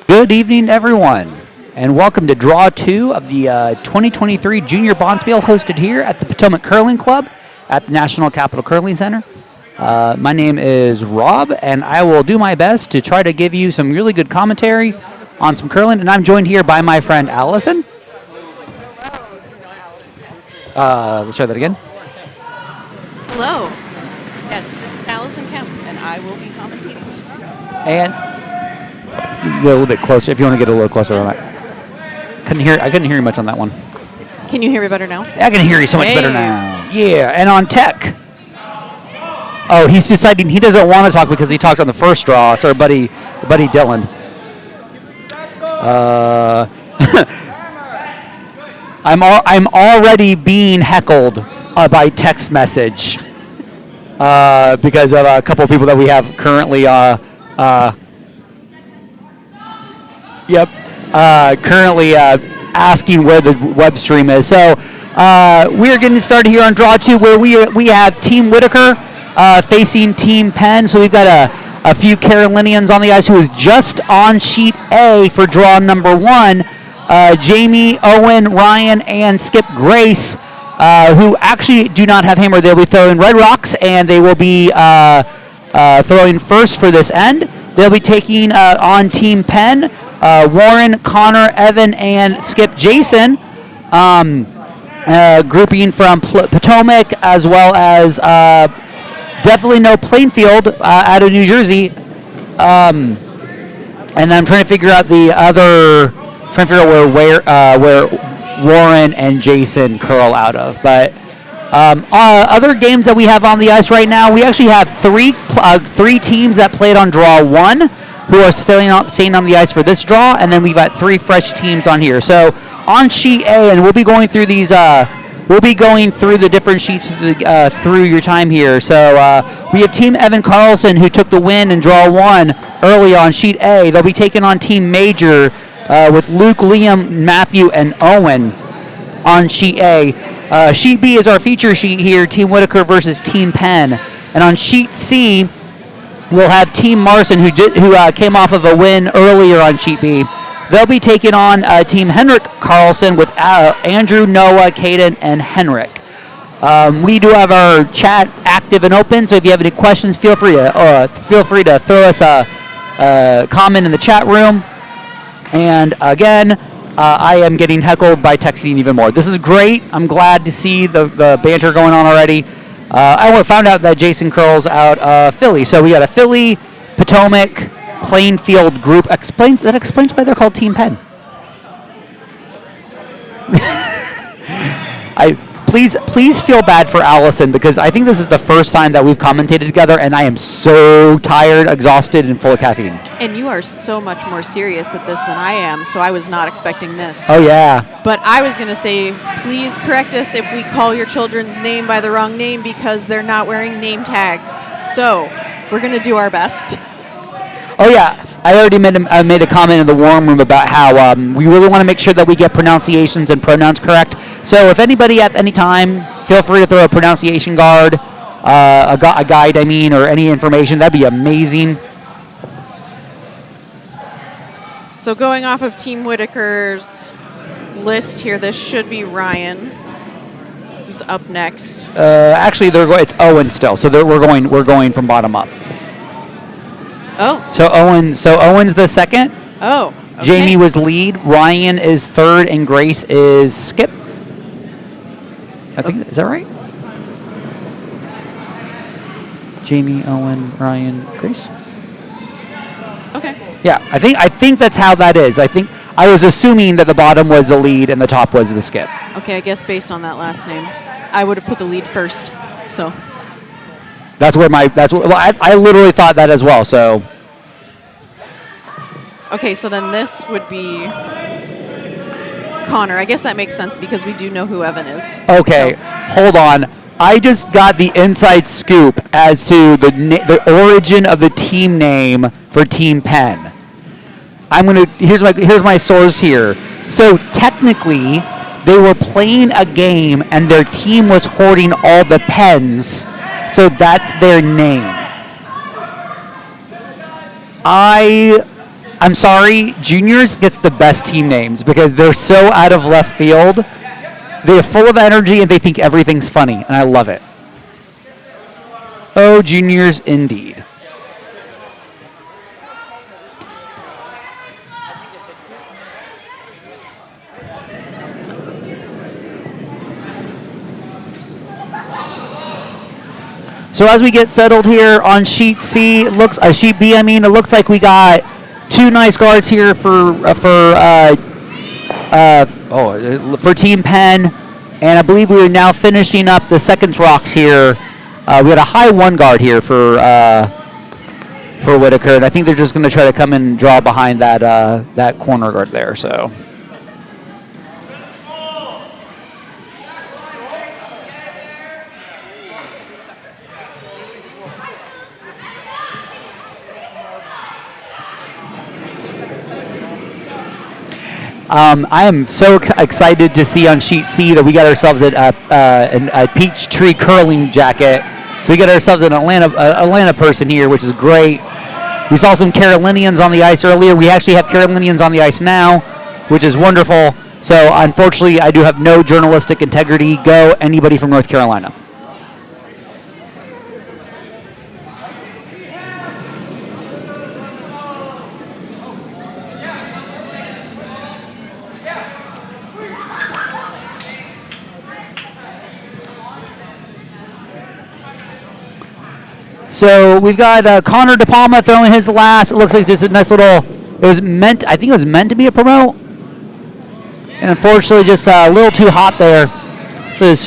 Good evening, everyone, and welcome to Draw 2 of the 2023 Junior Bonspiel, hosted here at the Potomac Curling Club at the National Capital Curling Center. My name is Rob, and I will do my best to try to give you some really good commentary on some curling, and I'm joined here by my friend Allison. Let's try that again. Hello. Yes, this is Allison Kemp, and I will be commentating. And get a little bit closer if you want to get a little closer on that. I couldn't hear you much on that one. Can you hear me better now? I can hear you so much better now. Yeah, and on tech. Oh, he's deciding he doesn't want to talk because he talks on the first draw. It's our buddy Dylan. I'm already being heckled by text message because of a couple of people that we have currently. Currently asking where the web stream is. So we're getting started here on Draw 2, where we have Team Whitaker facing Team Penn. So we've got a few Carolinians on the ice who is just on sheet A for draw number 1. Jamie, Owen, Ryan, and Skip Grace, who actually do not have hammer. They'll be throwing red rocks, and they will be throwing first for this end. They'll be taking on Team Penn, Warren, Connor, Evan, and Skip Jason, grouping from Potomac, as well as definitely no Plainfield out of New Jersey. And I'm trying to figure out where Warren and Jason curl out of. But other games that we have on the ice right now, we actually have three teams that played on draw 1 who are staying on the ice for this draw, and then we've got 3 fresh teams on here. So on sheet A, and we'll be going through these. We'll be going through the different sheets through your time here. So we have Team Evan Carlson, who took the win in draw 1 early on sheet A. They'll be taking on Team Major with Luke, Liam, Matthew, and Owen on sheet A. Sheet B is our feature sheet here, Team Whitaker versus Team Penn. And on sheet C, we'll have Team Marcin, who came off of a win earlier on sheet B. They'll be taking on Team Henrik Carlson with Andrew, Noah, Caden, and Henrik. We do have our chat active and open, so if you have any questions, feel free to throw us a comment in the chat room. And again, I am getting heckled by texting even more. This is great. I'm glad to see the banter going on already. I found out that Jason curls out Philly. So we got a Philly, Potomac, Plainfield group. That explains why they're called Team Penn. Please feel bad for Allison, because I think this is the first time that we've commentated together, and I am so tired, exhausted, and full of caffeine. And you are so much more serious at this than I am, so I was not expecting this. Oh, yeah. But I was going to say, please correct us if we call your children's name by the wrong name, because they're not wearing name tags. So we're going to do our best. Oh, yeah. I already made a comment in the warm room about how we really want to make sure that we get pronunciations and pronouns correct. So if anybody at any time, feel free to throw a pronunciation guide, or any information. That'd be amazing. So going off of Team Whitaker's list here, this should be Ryan, who's up next. Actually, it's Owen still. So we're going from bottom up. Oh. So Owen's the second. Oh. Okay. Jamie was lead. Ryan is third, and Grace is skip. I think, is that right? Jamie, Owen, Ryan, Grace. Okay. Yeah, I think that's how that is. I was assuming that the bottom was the lead and the top was the skip. Okay, I guess based on that last name, I would have put the lead first. So. I literally thought that as well. So. Okay, so then this would be Connor. I guess that makes sense because we do know who Evan is. Okay, so. Hold on. I just got the inside scoop as to the origin of the team name for Team Penn. Here's my source here. So technically, they were playing a game and their team was hoarding all the pens, so that's their name. I'm sorry, juniors gets the best team names because they're so out of left field. They're full of energy and they think everything's funny, and I love it. Oh, juniors indeed. So as we get settled here on sheet C, sheet B, it looks like we got two nice guards here for Team Penn, and I believe we are now finishing up the second rocks here. We had a high one guard here for Whitaker, and I think they're just going to try to come and draw behind that corner guard there. So. I am so excited to see on sheet C that we got ourselves a peach tree curling jacket. So we got ourselves an Atlanta person here, which is great. We saw some Carolinians on the ice earlier. We actually have Carolinians on the ice now, which is wonderful. So unfortunately, I do have no journalistic integrity. Go anybody from North Carolina. So we've got Connor DePalma throwing his last. It looks like just a nice little. I think it was meant to be a promote, and unfortunately, just a little too hot there. So this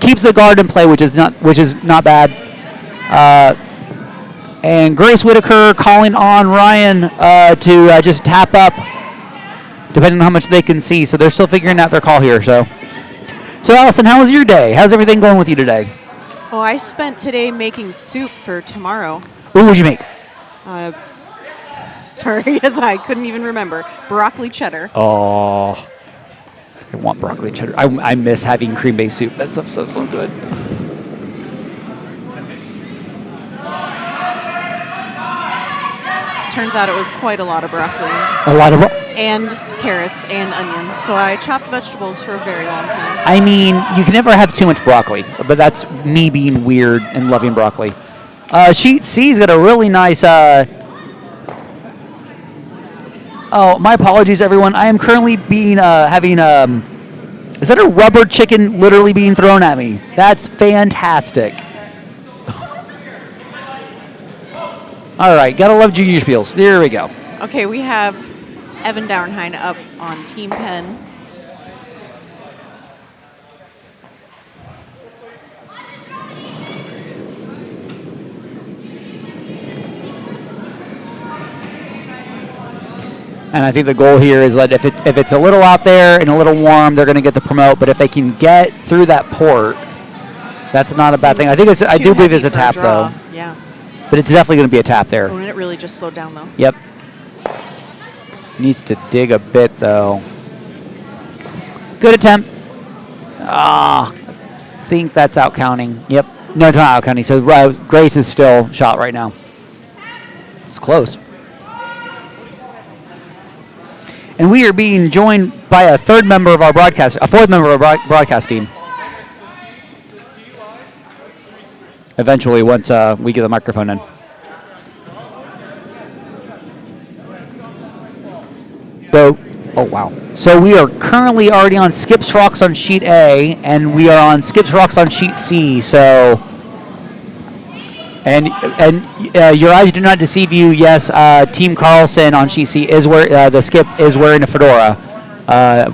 keeps the guard in play, which is not bad. And Grace Whitaker calling on Ryan to just tap up, depending on how much they can see. So they're still figuring out their call here. So Allison, how was your day? How's everything going with you today? Oh, I spent today making soup for tomorrow. What would you make? Sorry, yes, I couldn't even remember. Broccoli cheddar. Oh, I want broccoli cheddar. I miss having cream-based soup. That stuff's so good. Turns out it was quite a lot of broccoli. And carrots and onions. So I chopped vegetables for a very long time. I mean, you can never have too much broccoli, but that's me being weird and loving broccoli. Sheet C's got a really nice... Oh, my apologies, everyone. I am currently having... Is that a rubber chicken literally being thrown at me? That's fantastic. All right, gotta love junior spiels. There we go. Okay, we have Evan Dauernheim up on Team Penn. And I think the goal here is that if it's a little out there and a little warm, they're going to get the promote. But if they can get through that port, that's not a bad thing. I do believe it's a tap though. Yeah. But it's definitely going to be a tap there. Oh, and it really just slowed down though. Yep. Needs to dig a bit though. Good attempt. I think that's out counting. Yep. No, it's not out counting. So Grace is still shot right now. It's close. And we are being joined by a fourth member of our broadcast team. Eventually, once we get the microphone in. So, oh wow. So we are currently already on Skips Rocks on sheet A, and we are on Skips Rocks on sheet C. So, and your eyes do not deceive you. Yes, Team Carlson on sheet C is where the skip is wearing a fedora,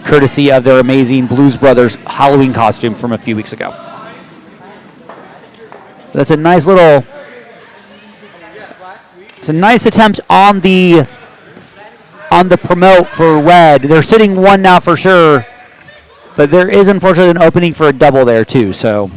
courtesy of their amazing Blues Brothers Halloween costume from a few weeks ago. That's a nice little. It's a nice attempt on the promote for Wed. They're sitting one now for sure, but there is unfortunately an opening for a double there too. So.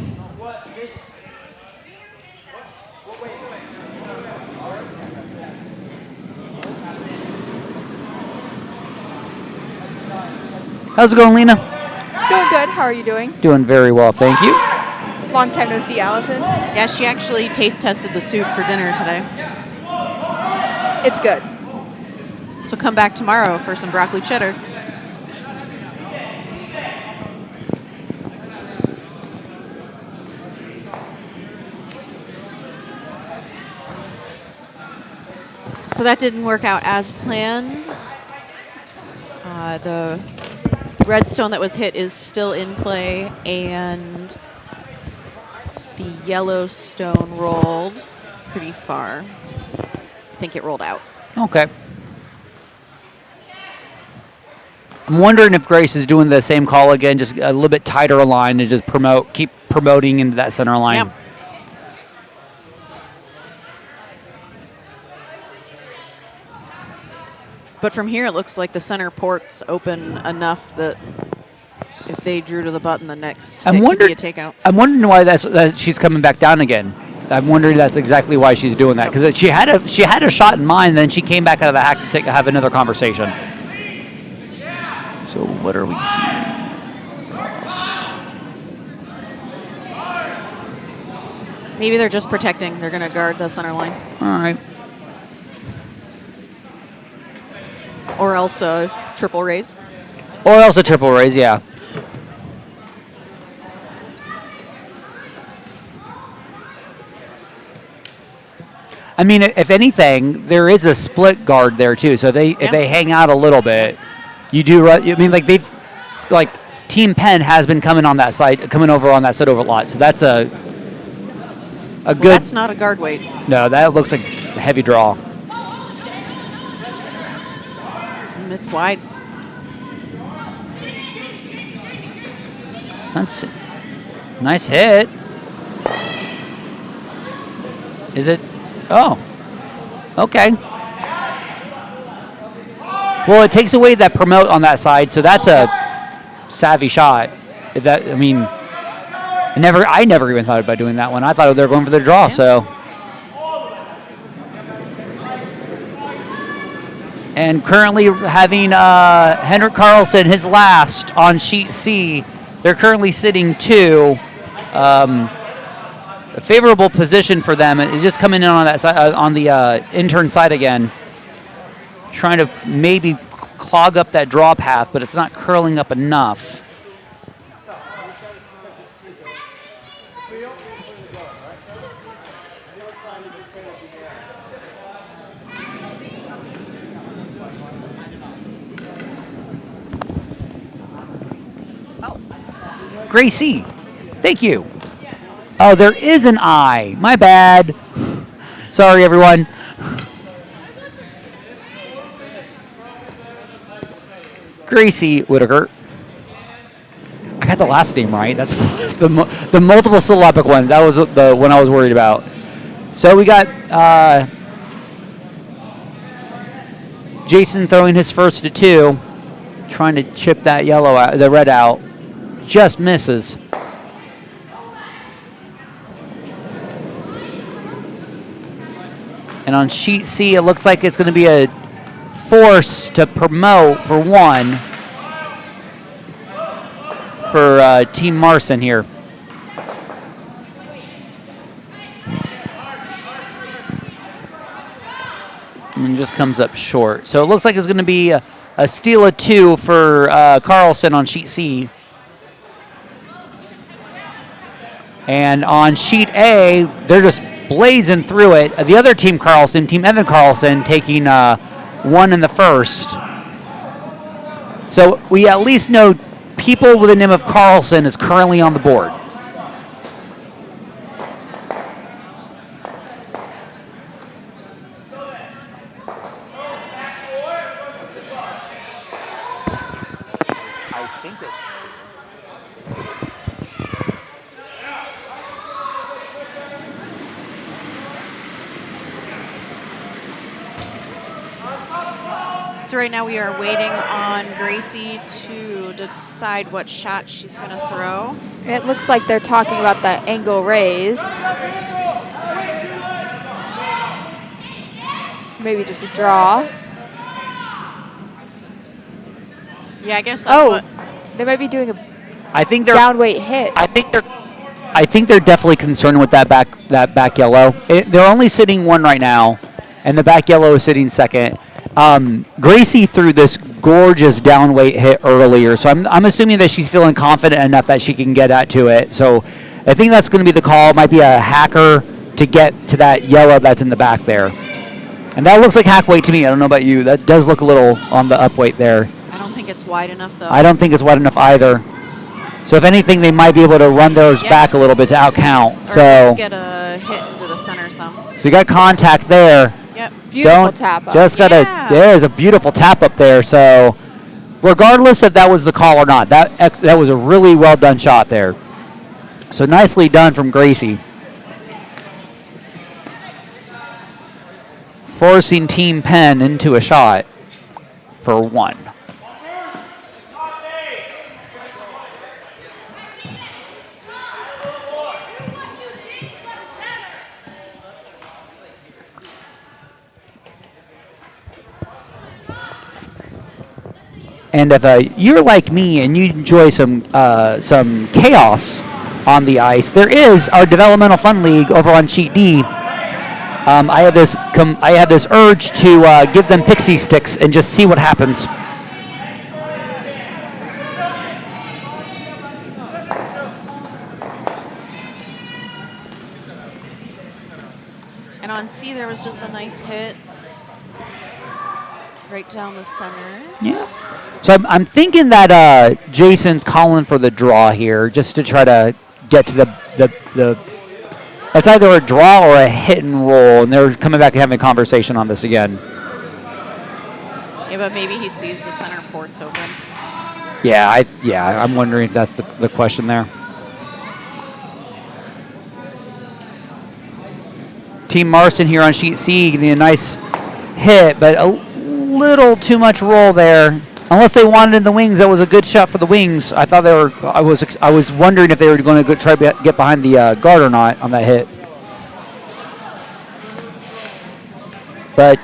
How's it going, Lena? Doing good. How are you doing? Doing very well, thank you. Long time no see, Allison. Yeah, she actually taste tested the soup for dinner today. It's good. So come back tomorrow for some broccoli cheddar. So that didn't work out as planned. The red stone that was hit is still in play, and the yellow stone rolled pretty far. I think it rolled out. Okay. I'm wondering if Grace is doing the same call again, just a little bit tighter a line to just keep promoting into that center line. Yeah. But from here, it looks like the center port's open enough that if they drew to the button, the next hit could be a takeout. I'm wondering why that she's coming back down again. I'm wondering that's exactly why she's doing that, because she had a shot in mind, then she came back out of the hack to have another conversation. So what are we seeing? Maybe they're just protecting. They're going to guard the center line. All right. Or else a triple raise. Or else a triple raise, yeah. I mean, if anything, there is a split guard there too. So if they hang out a little bit, you do. I mean, Team Penn has been coming on that side, coming over on that side over a lot. So that's a good. That's not a guard weight. No, that looks like a heavy draw. It's wide. That's a nice hit. Is it? Oh, okay. Well, it takes away that promote on that side, so that's a savvy shot. I never even thought about doing that one. I thought they were going for the draw. So. And currently having Henrik Carlson, his last on sheet C. They're currently sitting 2. A favorable position for them. It's just coming in on that side, on the intern side again, trying to maybe clog up that draw path, but it's not curling up enough. Gracie, thank you. Oh, there is an I. My bad. Sorry, everyone. Gracie Whitaker. I got the last name right. That's the multiple syllabic one. That was the one I was worried about. So we got Jason throwing his first to 2, trying to chip that yellow out, the red out. Just misses. And on sheet C, it looks like it's going to be a force to promote for 1 for Team Marcin here. And just comes up short. So it looks like it's going to be a steal of 2 for Carlson on sheet C. And on sheet A, they're just blazing through it. The other team, Carlson, Team Evan Carlson, taking 1 in the first. So we at least know people with the name of Carlson is currently on the board. So right now we are waiting on Gracie to decide what shot she's going to throw. It looks like they're talking about that angle raise. Maybe just a draw. Yeah, I guess that's what. They might be doing a down weight hit. I think they're definitely concerned with that back yellow. They're only sitting 1 right now. and the back yellow is sitting second. Gracie threw this gorgeous down weight hit earlier, so I'm assuming that she's feeling confident enough that she can get to it. So I think that's going to be the call. It might be a hacker to get to that yellow that's in the back there. And that looks like hack weight to me. I don't know about you. That does look a little on the up weight there. I don't think it's wide enough, though. I don't think it's wide enough either. So if anything, they might be able to run those back a little bit to outcount. Or so just get a hit into the center some. So you got contact there. Yep. Beautiful tap up. Just gotta. There's a beautiful tap up there. So regardless if that was the call or not, that was a really well done shot there. So nicely done from Gracie. Forcing Team Penn into a shot for 1. And if you're like me and you enjoy some chaos on the ice, there is our developmental fun league over on Sheet D. I have this urge to give them pixie sticks and just see what happens. And on C, there was just a nice hit right down the center. Yeah. So I'm thinking that Jason's calling for the draw here, just to try to get to the. It's either a draw or a hit and roll, and they're coming back and having a conversation on this again. Yeah, but maybe he sees the center ports open. Yeah, I'm wondering if that's the question there. Team Marcin here on Sheet C getting a nice hit, but a little too much roll there. Unless they wanted in the wings, that was a good shot for the wings. I thought they were. I was wondering if they were going to try to get behind the guard or not on that hit. But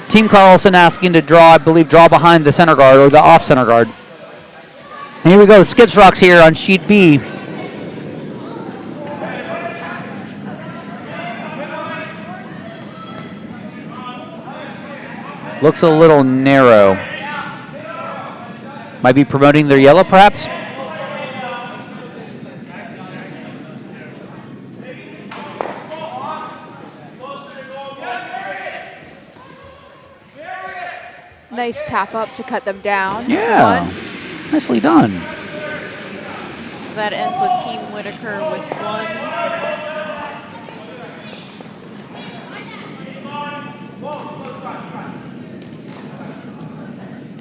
Team Carlson asking to draw behind the center guard or the off center guard. And here we go, Skips Rocks here on Sheet B. Looks a little narrow. Might be promoting their yellow, perhaps? Nice tap up to cut them down. Yeah, nicely done. So that ends with Team Whitaker with 1.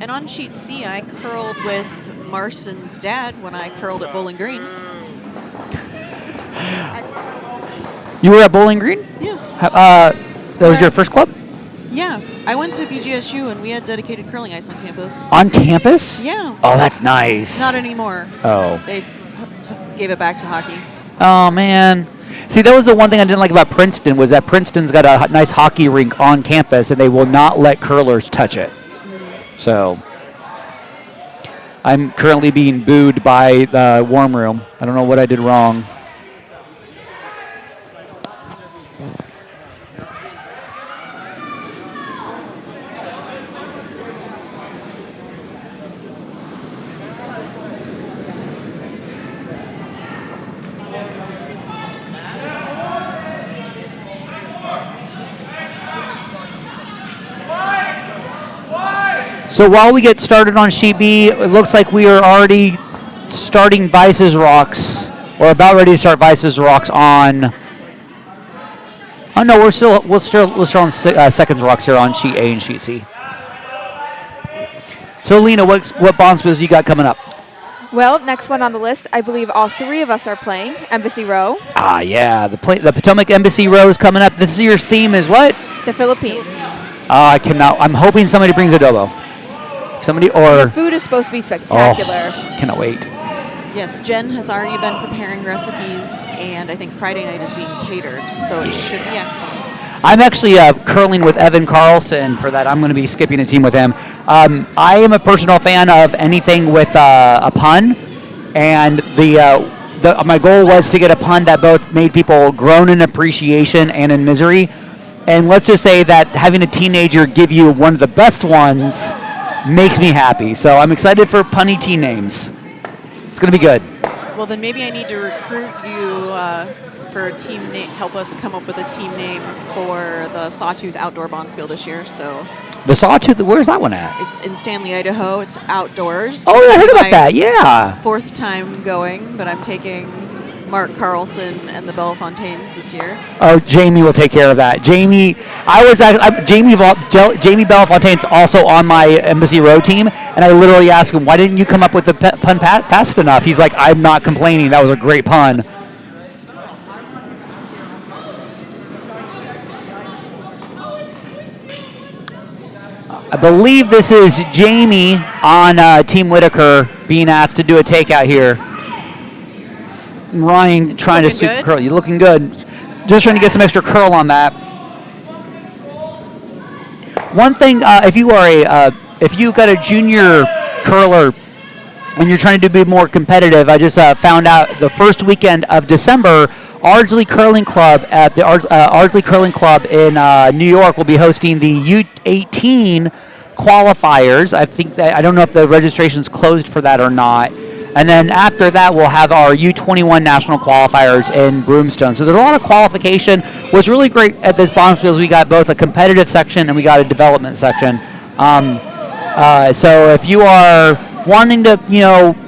And on Sheet C, I curled with Marcin's dad when I curled at Bowling Green. You were at Bowling Green? Yeah. That was your first club? Yeah. I went to BGSU and we had dedicated curling ice on campus. On campus? Yeah. Oh, that's nice. Not anymore. Oh. They gave it back to hockey. Oh, man. See, that was the one thing I didn't like about Princeton was that Princeton's got a nice hockey rink on campus and they will not let curlers touch it. So I'm currently being booed by the warm room. I don't know what I did wrong. So while we get started on Sheet B, it looks like we are already starting Vice's Rocks, or about ready to start Vice's Rocks on. Oh no, we're still on Seconds Rocks here on Sheet A and Sheet C. So Lena, what Bonspiels you got coming up? Well, next one on the list, I believe all 3 of us are playing Embassy Row. Ah, yeah, the Potomac Embassy Row is coming up. This year's theme is what? The Philippines. I cannot. I'm hoping somebody brings adobo. Somebody or the food is supposed to be spectacular. Oh, cannot wait. Yes, Jen has already been preparing recipes, and I think Friday night is being catered, so it should be excellent. I'm actually curling with Evan Carlson for that. I'm going to be skipping a team with him. I am a personal fan of anything with a pun, and my goal was to get a pun that both made people groan in appreciation and in misery. And let's just say that having a teenager give you one of the best ones makes me happy. So I'm excited for punny team names. It's going to be good. Well, then maybe I need to recruit you for a team name. Help us come up with a team name for the Sawtooth Outdoor Bonspiel this year. So The Sawtooth, where's that one at? it's in Stanley, Idaho. It's outdoors. Oh, This yeah, I will heard be about my that. Yeah. 4th time going, but I'm taking Mark Carlson and the Bellefontaines this year. Oh, Jamie will take care of that. Jamie, Jamie Bellefontaine's also on my Embassy Road team, and I literally asked him, why didn't you come up with the pun fast enough? He's like, I'm not complaining. That was a great pun. I believe this is Jamie on Team Whitaker being asked to do a takeout here. Ryan trying to sweep the curl. You're looking good. Just trying to get some extra curl on that. One thing, if you got a junior curler and you're trying to be more competitive, I just found out the first weekend of December, Ardsley Curling Club at the Ardsley Curling Club in New York will be hosting the U18 qualifiers. I don't know if the registration's closed for that or not. And then after that, we'll have our U21 national qualifiers in Broomstone. So there's a lot of qualification. What's really great at this Bonspiel is we got both a competitive section and we got a development section. So if you are wanting to,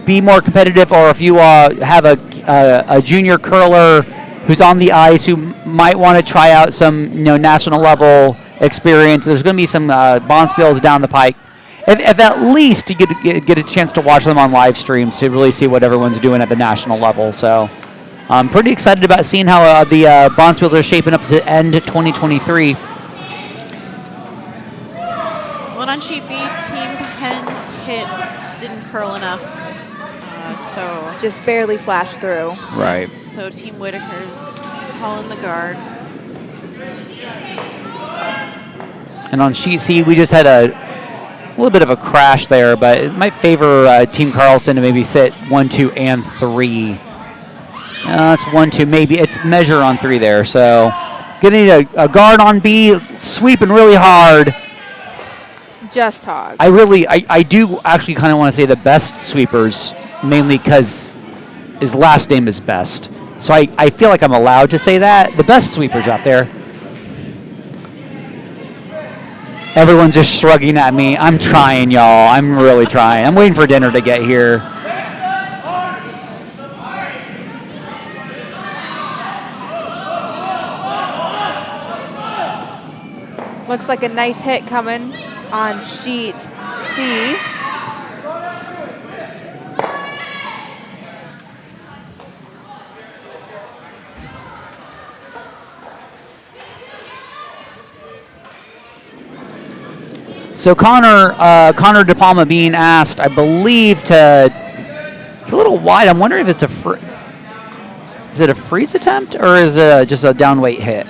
be more competitive, or if you have a junior curler who's on the ice who might want to try out some, national level experience, there's going to be some Bonspiels down the pike. If at least you get a chance to watch them on live streams to really see what everyone's doing at the national level. So I'm pretty excited about seeing how the Bonspiels are shaping up to end 2023. Well, on sheet B, Team Penn's hit didn't curl enough, so Just barely flashed through. Right. So Team Whitaker's hauling the guard. And on sheet C, we just had a little bit of a crash there, but it might favor Team Carlson to maybe sit 1, 2, and 3. It's 1, 2, maybe. It's measure on 3 there. So getting a guard on B, sweeping really hard. Just hog. I do actually kind of want to say the best sweepers, mainly because his last name is Best. So I feel like I'm allowed to say that. The best sweepers out there. Everyone's just shrugging at me. I'm trying, y'all. I'm really trying. I'm waiting for dinner to get here. Looks like a nice hit coming on sheet C. So Connor DePalma being asked, I believe, it's a little wide. I'm wondering if it's is it a freeze attempt or is it just a down weight hit?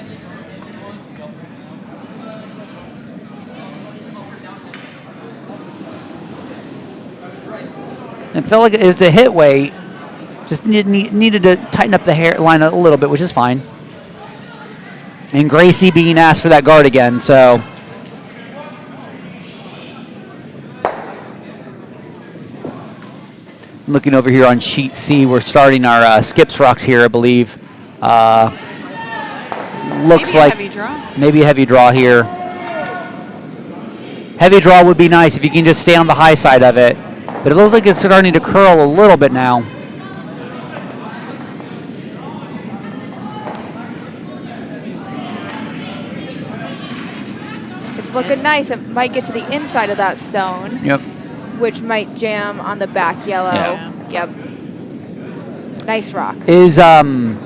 It felt like it's a hit weight. Just needed to tighten up the hairline a little bit, which is fine. And Gracie being asked for that guard again, so. Looking over here on sheet C, we're starting our skips rocks here, I believe. Looks like maybe a heavy draw here. Heavy draw would be nice if you can just stay on the high side of it. But it looks like it's starting to curl a little bit now. It's looking nice. It might get to the inside of that stone. Yep. Which might jam on the back yellow. Yeah. Yep. Nice rock. Is the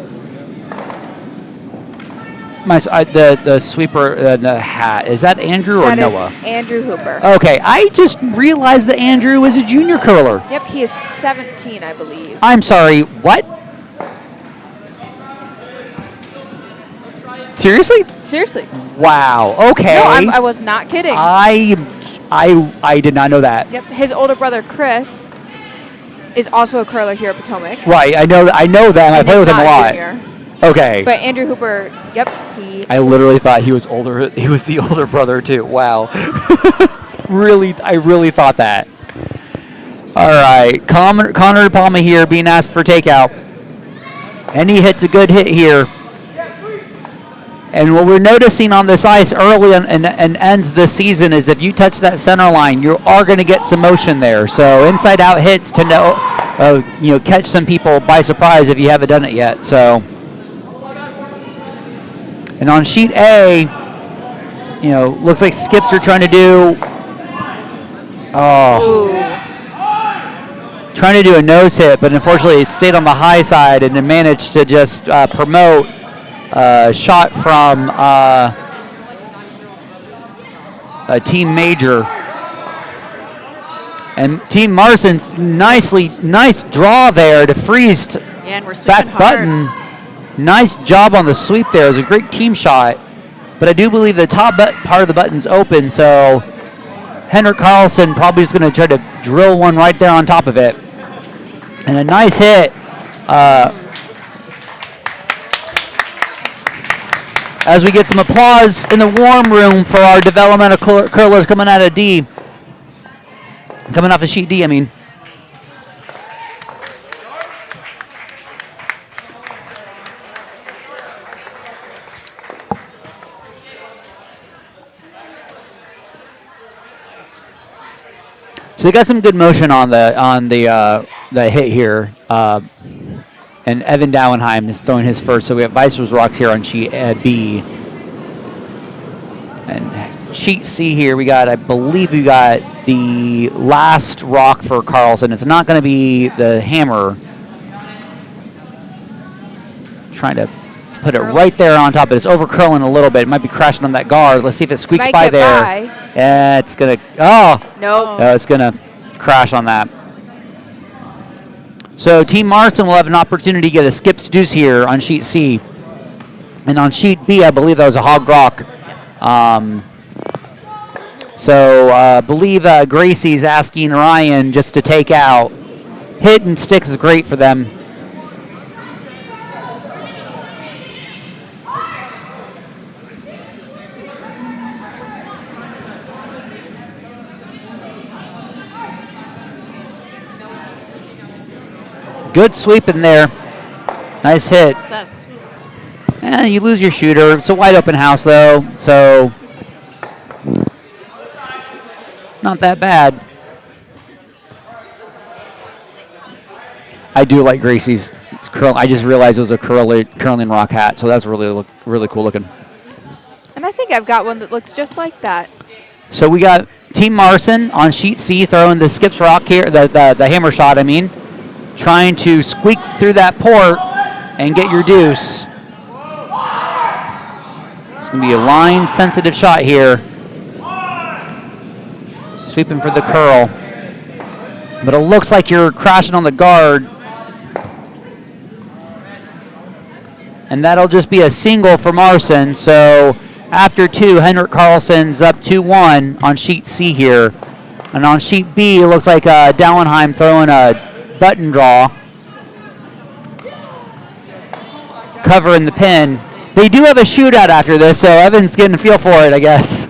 sweeper the hat, is that Andrew or Noah? That is Andrew Hooper. Okay, I just realized that Andrew is a junior curler. Yep, he is 17, I believe. I'm sorry, what? Seriously? Seriously. Wow. Okay. No, I was not kidding. I did not know that. Yep, his older brother Chris is also a curler here at Potomac. Right. I know them. I And play he's with him a not lot. junior. Okay. But Andrew Hooper, yep. I literally thought he was older. He was the older brother too. Wow. I really thought that. All right, Connor DePalma here being asked for takeout. And he hits a good hit here. And what we're noticing on this ice early and ends this season is if you touch that center line, you are going to get some motion there. So inside-out hits tend to catch some people by surprise if you haven't done it yet. So, and on sheet A, looks like skips are trying to do. Trying to do a nose hit, but unfortunately it stayed on the high side and it managed to just promote a shot from a team major. And Team Marcin's nice draw there to freeze and we're sweeping back hard. button. Nice job on the sweep there. It was a great team shot. But I do believe the top part of the button's open, so Henrik Carlson probably is going to try to drill one right there on top of it. And a nice hit. As we get some applause in the warm room for our developmental curlers coming out of D. Coming off of sheet D, I mean. So they got some good motion on the hit here. And Evan Dauernheim is throwing his first. So we have Vicer's Rocks here on sheet B. And sheet C here, I believe we got the last rock for Carlson. It's not going to be the hammer. Trying to put it right there on top. It's over curling a little bit. It might be crashing on that guard. Let's see if it squeaks Might by get there. by. Yeah, it's going to, Nope. no, it's going to crash on that. So Team Marcin will have an opportunity to get a skips deuce here on sheet C. And on sheet B, I believe that was a hog rock. Yes. So I believe Gracie's asking Ryan just to take out. Hit and sticks is great for them. Good sweep in there. Nice hit. Success. And you lose your shooter. It's a wide open house, though, so not that bad. I do like Gracie's curl. I just realized it was a curling rock hat, so that's really cool looking. And I think I've got one that looks just like that. So we got Team Marcin on sheet C throwing the skips rock here, the hammer shot, I mean. Trying to squeak through that port and get your deuce. It's going to be a line-sensitive shot here. Sweeping for the curl. But it looks like you're crashing on the guard. And that'll just be a single for Marcin. So after two, Henrik Carlson's up 2-1 on sheet C here. And on sheet B, it looks like Dauernheim throwing a button draw, covering the pin. They do have a shootout after this, so Evan's getting a feel for it, I guess.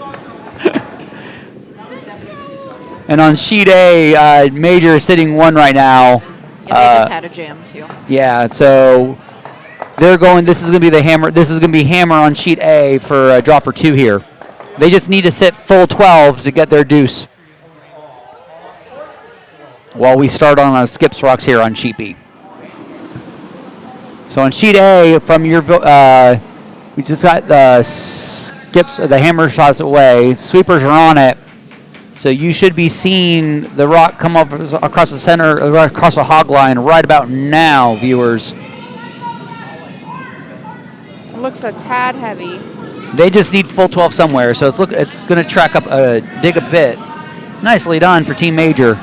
And on sheet A, Major is sitting 1 right now. Yeah, they just had a jam too. Yeah, so they're going. This is going to be the hammer. This is going to be hammer on sheet A for a draw for 2 here. They just need to sit full 12 to get their deuce. While we start on our skips rocks here on sheet B. So on sheet A, from your, we just got the skips, the hammer shots away. Sweepers are on it. So you should be seeing the rock come up across the center, right across the hog line right about now, viewers. It looks a tad heavy. They just need full 12 somewhere, so it's going to track up, dig a bit. Nicely done for Team Major.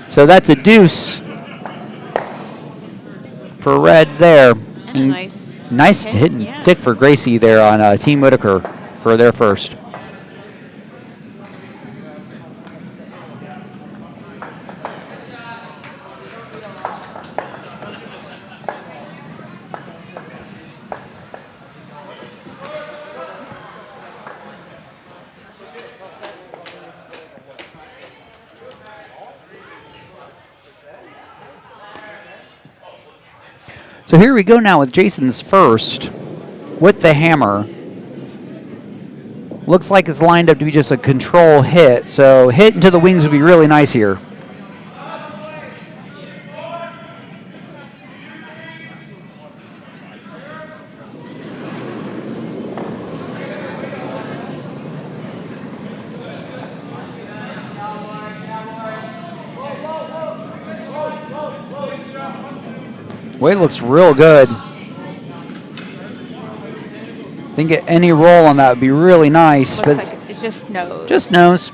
So that's a deuce for red there. And a nice hit and stick for Gracie there on Team Whitaker for their first. So here we go now with Jason's first with the hammer. Looks like it's lined up to be just a control hit. So hit into the wings would be really nice here. Weight looks real good. I think any roll on that would be really nice. Looks like it's just nose. Just nose.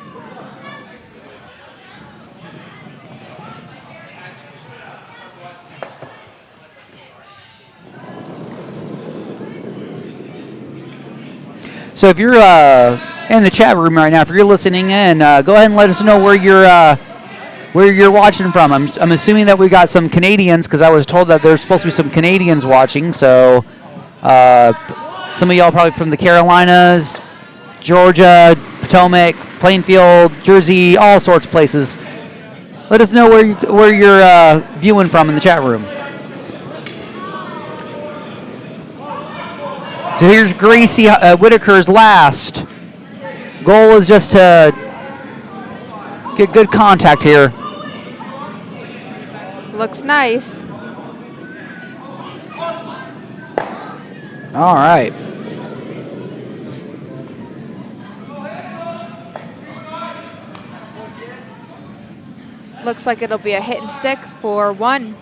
So if you're in the chat room right now, if you're listening in, go ahead and let us know where you're watching from. I'm assuming that we got some Canadians because I was told that there's supposed to be some Canadians watching. So some of y'all probably from the Carolinas, Georgia, Potomac, Plainfield, Jersey, all sorts of places. Let us know where you're viewing from in the chat room. So here's Gracie, Whitaker's last. Goal is just to get good contact here. Looks nice. All right. Looks like it'll be a hit and stick for 1.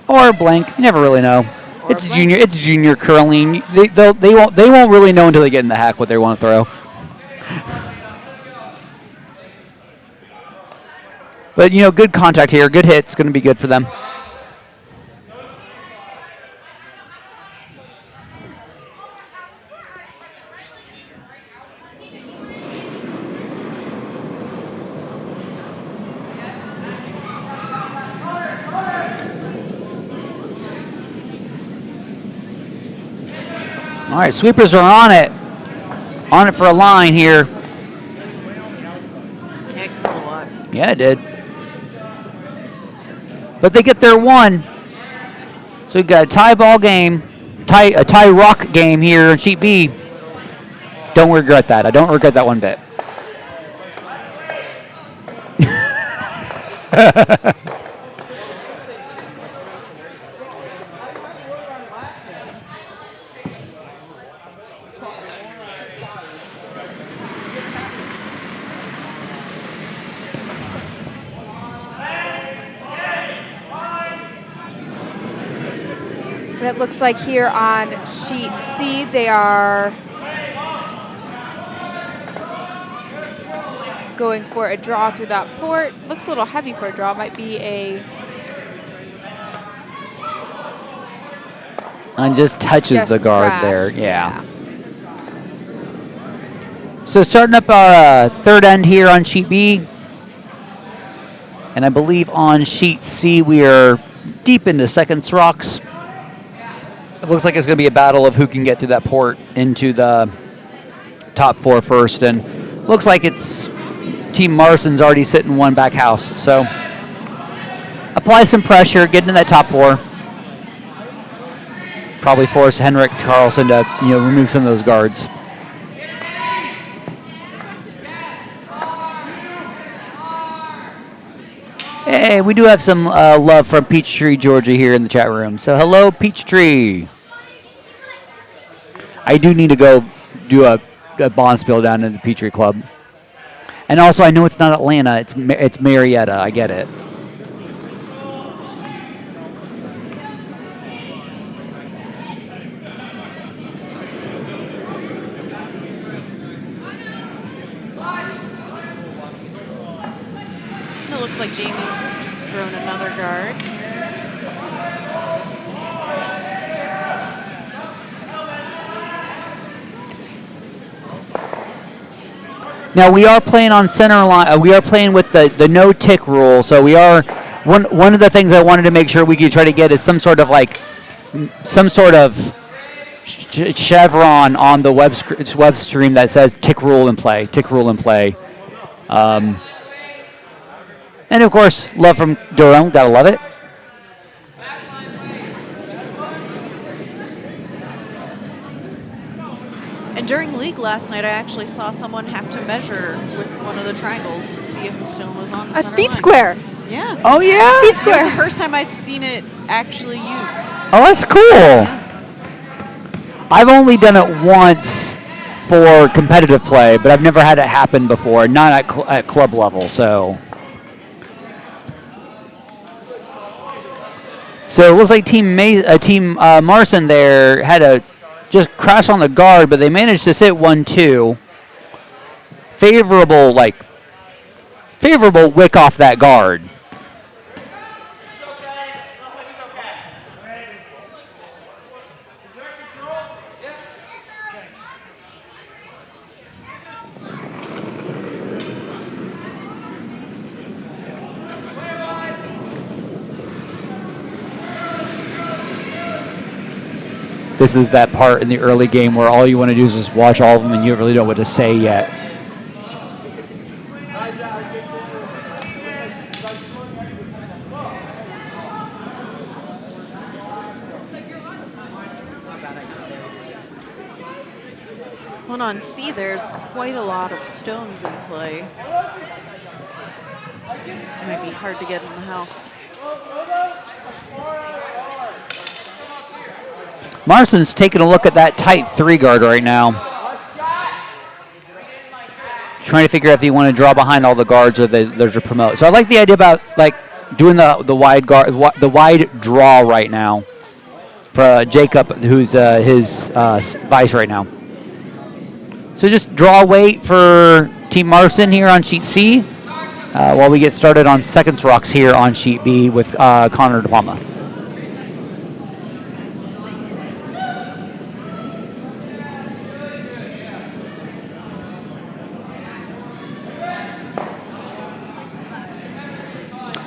Or blank. You never really know. Or It's blank. junior. It's junior curling. They won't really know until they get in the hack what they want to throw. But good contact here. Good hit. It's going to be good for them. All right, sweepers are on it. On it for a line here. Yeah, it curled a lot. Yeah, it did. But they get their 1. So we've got a tie ball game, a tie rock game here in Sheet B. Don't regret that. I don't regret that one bit. And it looks like here on sheet C, they are going for a draw through that port. Looks a little heavy for a draw. Might be a... And just touches Just the guard crashed, there. Yeah. So starting up our third end here on Sheet B. And I believe on Sheet C, we are deep into second rocks. It looks like it's going to be a battle of who can get through that port into the top 4 first. And looks like it's Team Marcin's already sitting 1 back house. So apply some pressure, get into that top 4. Probably force Henrik, Carlson to remove some of those guards. Hey, we do have some love from Peachtree, Georgia here in the chat room. So hello, Peachtree. I do need to go do a Bonspiel down in the Peachtree Club. And also, I know it's not Atlanta. It's Marietta. I get it. It looks like Jamie's just thrown another guard. Now we are playing on center line. We are playing with the no tick rule. So we are one of the things I wanted to make sure we could try to get is some sort of chevron on the web stream that says tick rule in play. Tick rule in play. And of course, love from Durham. Gotta love it. during league last night, I actually saw someone have to measure with one of the triangles to see if the stone was on the A center speed line. square. Yeah. Oh, yeah? Speed It square. was the first time I'd seen it actually used. Oh, that's cool. I've only done it once for competitive play, but I've never had it happen before, not at club level, so. So it looks like Team Marcin there had to just crash on the guard, but they managed to sit 1-2. Favorable wick off that guard. This is that part in the early game where all you want to do is just watch all of them and you really don't know what to say yet. Well, on C, there's quite a lot of stones in play. It might be hard to get in the house. Marcin's taking a look at that tight 3 guard right now. Trying to figure out if you want to draw behind all the guards or there's a promote. So I like the idea about doing the wide guard, the wide draw right now for Jacob, who's his vice right now. So just draw weight for Team Marcin here on sheet C, while we get started on seconds rocks here on sheet B with Connor DePalma.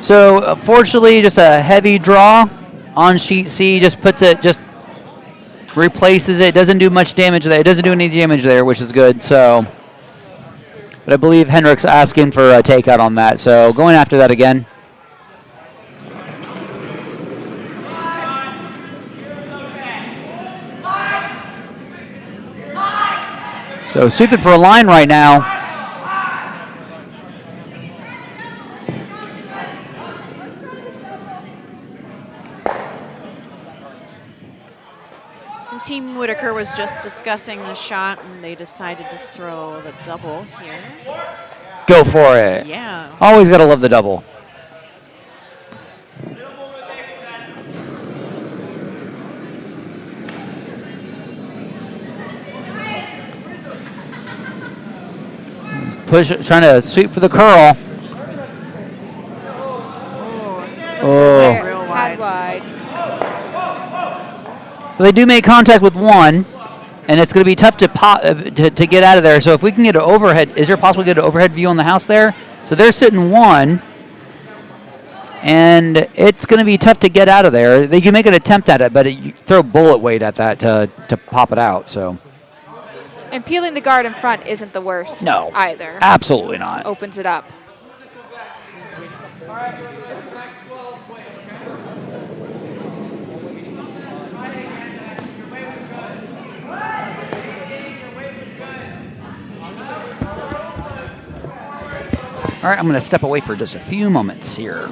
So fortunately, just a heavy draw on sheet C. Just replaces it. Doesn't do much damage there. It doesn't do any damage there, which is good. So, but I believe Henrik's asking for a takeout on that. So going after that again. So sweeping for a line right now. Team Whitaker was just discussing the shot, and they decided to throw the double here. Go for it. Yeah. Always got to love the double. Trying to sweep for the curl. Oh, real wide. Well, they do make contact with one, and it's going to be tough to to get out of there. So if we can get an overhead, is there possible to get an overhead view on the house there? So they're sitting one, and it's going to be tough to get out of there. They can make an attempt at it, but you throw bullet weight at that to pop it out. So. And peeling the guard in front isn't the worst either. Absolutely not. Opens it up. All right, I'm going to step away for just a few moments here.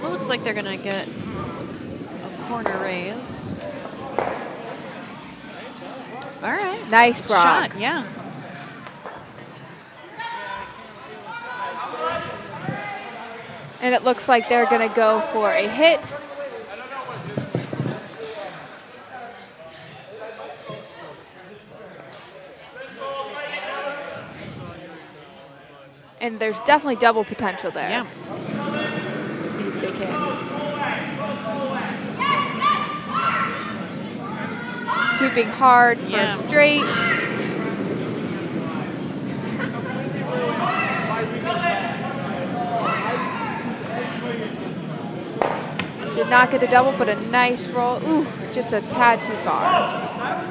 Well, looks like they're going to get a corner raise. All right. Nice rock. Shot, yeah. And it looks like they're going to go for a hit. And there's definitely double potential there. Yeah. Let's see if they can. Swooping hard for a straight. Did not get the double, but a nice roll. Ooh, just a tad too far.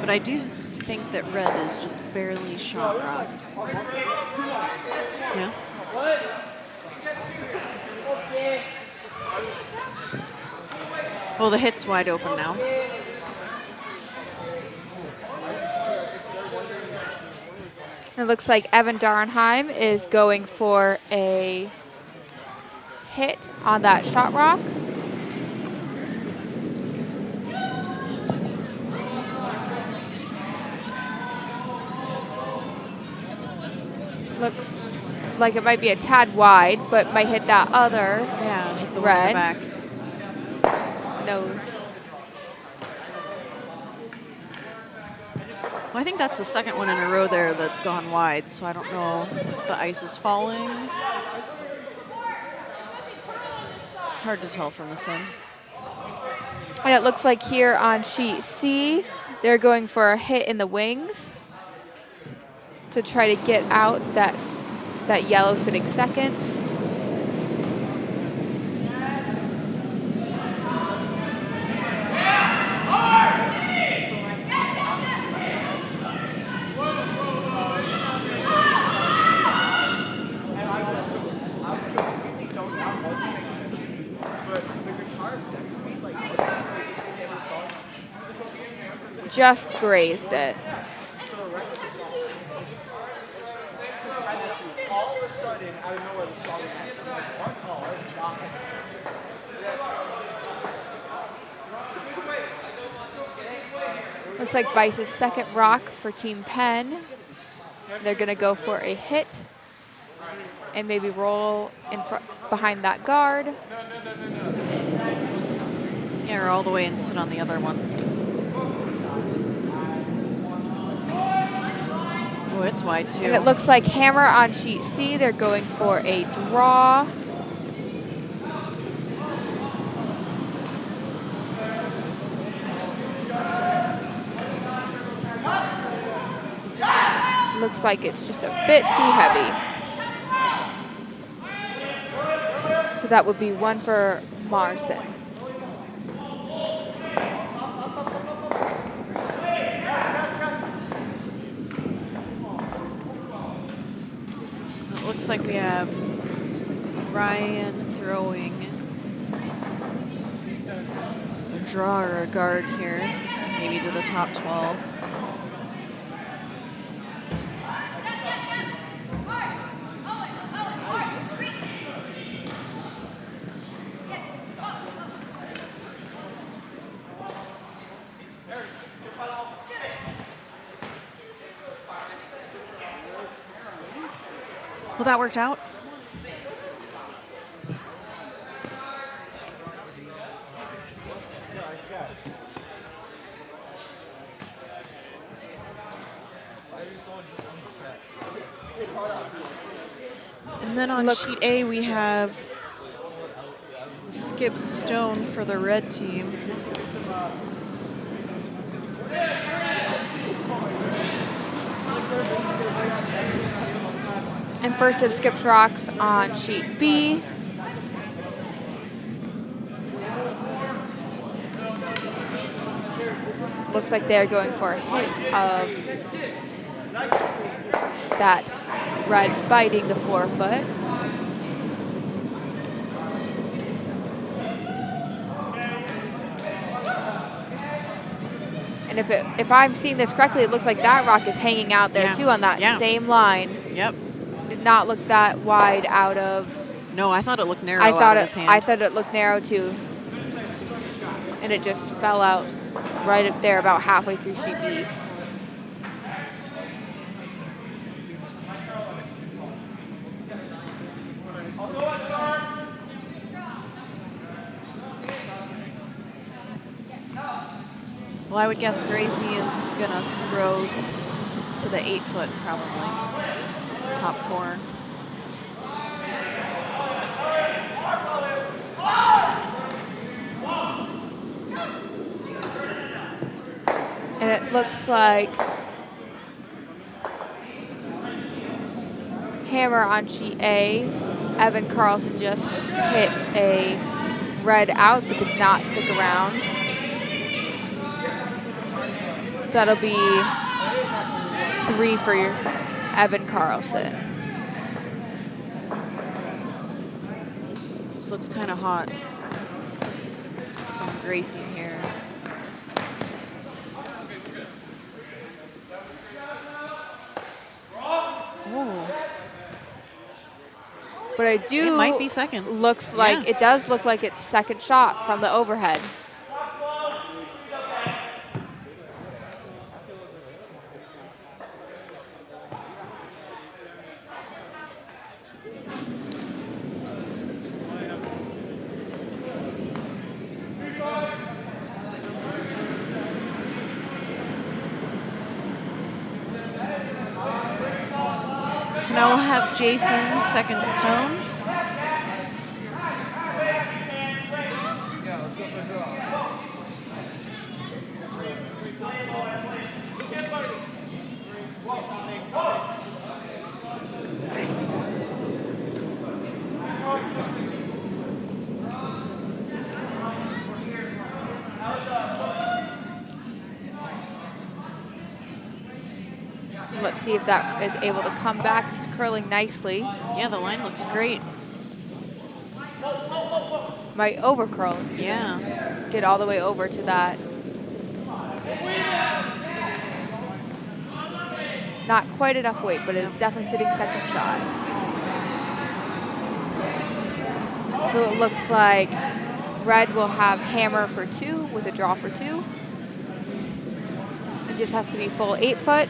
But I do think that red is just barely shot rock. Yeah. Well, the hit's wide open now. It looks like Evan Dauernheim is going for a hit on that shot rock. Looks like it might be a tad wide, but might hit that other. Yeah, hit the red. one in the back. No. Well, I think that's the second one in a row there that's gone wide, so I don't know if the ice is falling. It's hard to tell from this end. And it looks like here on sheet C, they're going for a hit in the wings to try to get out that yellow sitting second. Just grazed it. All of a sudden, out of nowhere, the song Looks like Bice's second rock for Team Penn. They're going to go for a hit and maybe roll in front behind that guard. Yeah, or all the way and sit on the other one. Oh, it's wide too. And it looks like hammer on sheet C. They're going for a draw. Looks like it's just a bit too heavy. So that would be one for Marcin. It looks like we have Ryan throwing a draw or a guard here, maybe to the top 12. Well, that worked out. And then on sheet A, we have Skip Stone for the red team. And first it skips rocks on sheet B. Looks like they're going for a hit of that red biting the forefoot. And if I'm seeing this correctly, it looks like that rock is hanging out there too on that same line. Yep. Did not look that wide out of. No, I thought it looked narrow out of his hand. I thought it looked narrow too. And it just fell out right up there about halfway through sheet B. Well, I would guess Gracie is going to throw to the 8-foot probably. Top 4. And it looks like hammer on sheet A. Evan Carlson just hit a Red out, but did not stick around. That'll be 3 for Evan Carlson. This looks kind of hot from Gracie here. Ooh. But I do. It might be second. Looks like it does look like it's second shot from the overhead. So now we'll have Jason's second stone. Let's see if that is able to come back. It's curling nicely. Yeah, the line looks great. Might over curl. Yeah. Get all the way over to that. Not quite enough weight, but it is definitely sitting second shot. So it looks like red will have hammer for 2 with a draw for 2. It just has to be full 8 foot.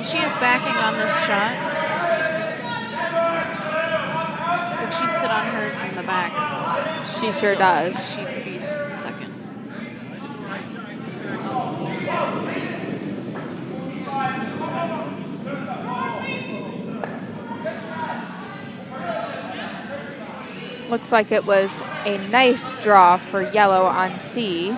She has backing on this shot. So if she'd sit on hers in the back. She sure does. She'd be second. Looks like it was a nice draw for yellow on C.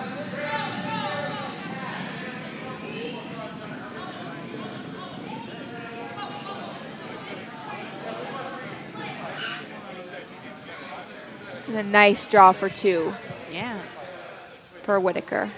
And a nice draw for 2. Yeah. For Whitaker.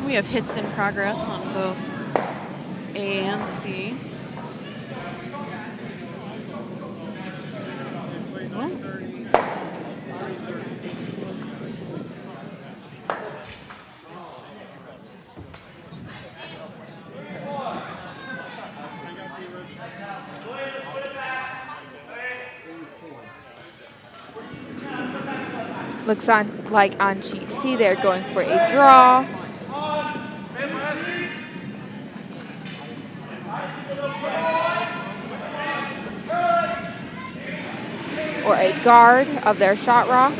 We have hits in progress on both A and C. Looks like on sheet C they're going for a draw. Or a guard of their shot rock.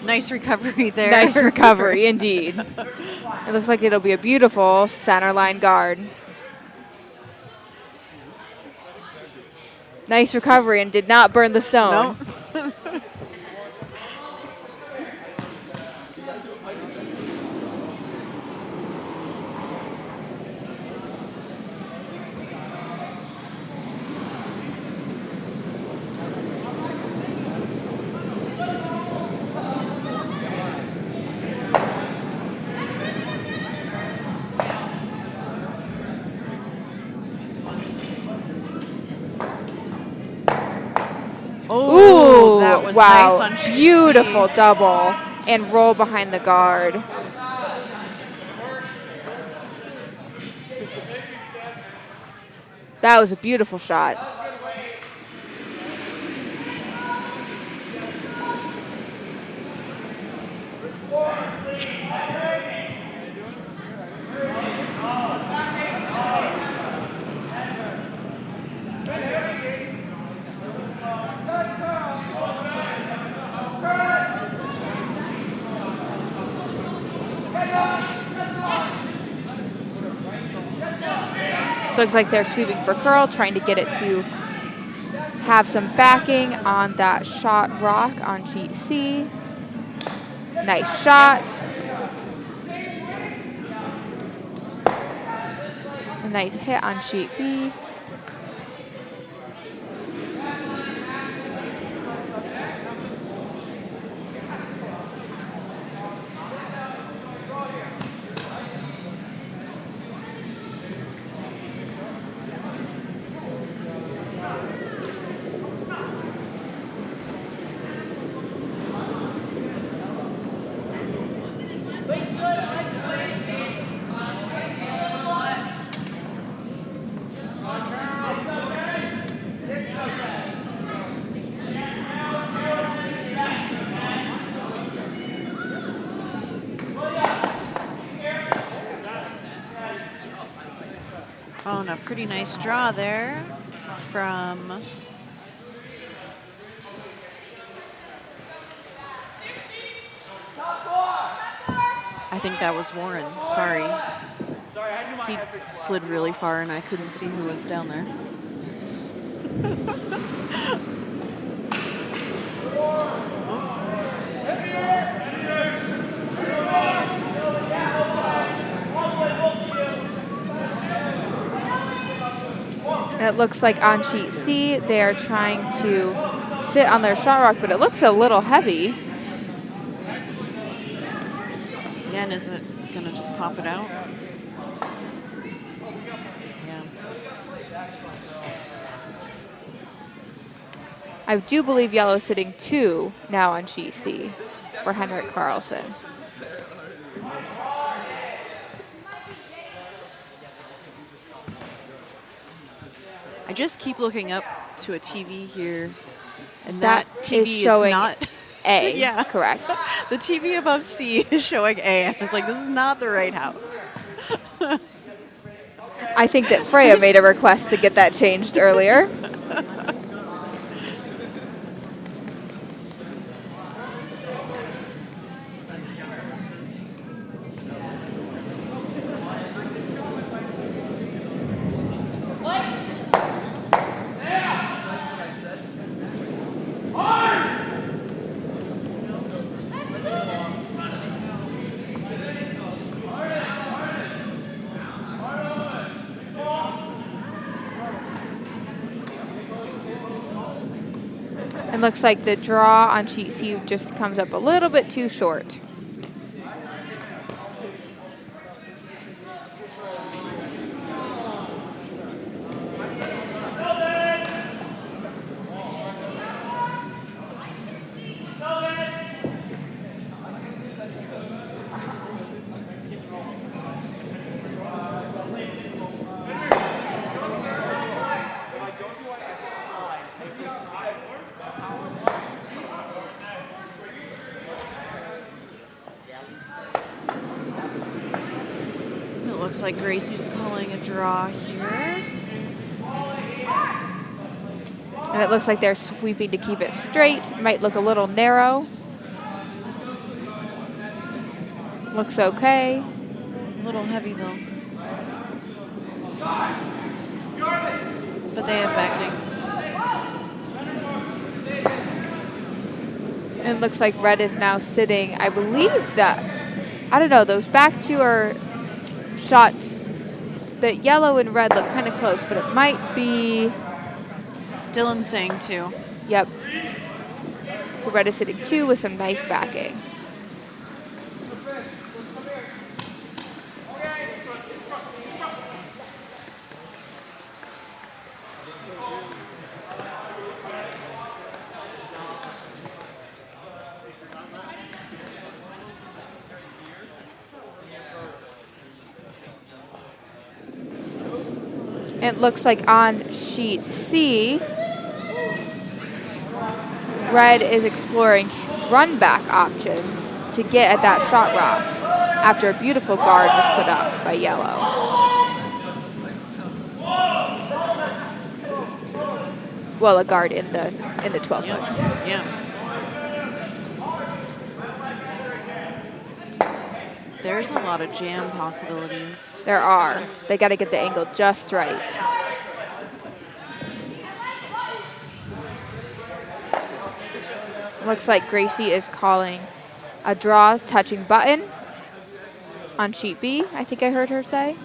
Nice recovery there. Nice recovery, indeed. It looks like it'll be a beautiful center line guard. Nice recovery and did not burn the stone. Nope. That was Wow, nice on sheet beautiful C. double and roll behind the guard. That was a beautiful shot. Looks like they're sweeping for curl, trying to get it to have some backing on that shot rock on sheet C. Nice shot. A nice hit on sheet B. Oh, and a pretty nice draw there from I think that was Warren. Sorry. He slid really far and I couldn't see who was down there. And it looks like on sheet C, they are trying to sit on their shot rock, but it looks a little heavy. Yeah, and is it going to just pop it out? Yeah. I do believe yellow's sitting 2 now on sheet C for Henrik Carlson. I just keep looking up to a TV here, and that TV is showing not A. Yeah, Correct. The TV above C is showing A, and I was like, this is not the right house. I think that Freya made a request to get that changed earlier. And looks like the draw on sheet C just comes up a little bit too short. Looks like Gracie's calling a draw here. And it looks like they're sweeping to keep it straight. Might look a little narrow. Looks okay. A little heavy though. But they have backing. And it looks like red is now sitting, I believe that, I don't know, those back two are shots that yellow and red look kind of close, but it might be. Dylan's saying 2. Yep. So red is sitting 2 with some nice backing. It looks like on sheet C, red is exploring run back options to get at that shot rock after a beautiful guard was put up by yellow. Well, a guard in the 12 foot. Yeah. There's a lot of jam possibilities. There are. They got to get the angle just right. Looks like Gracie is calling a draw touching button on sheet B, I think I heard her say.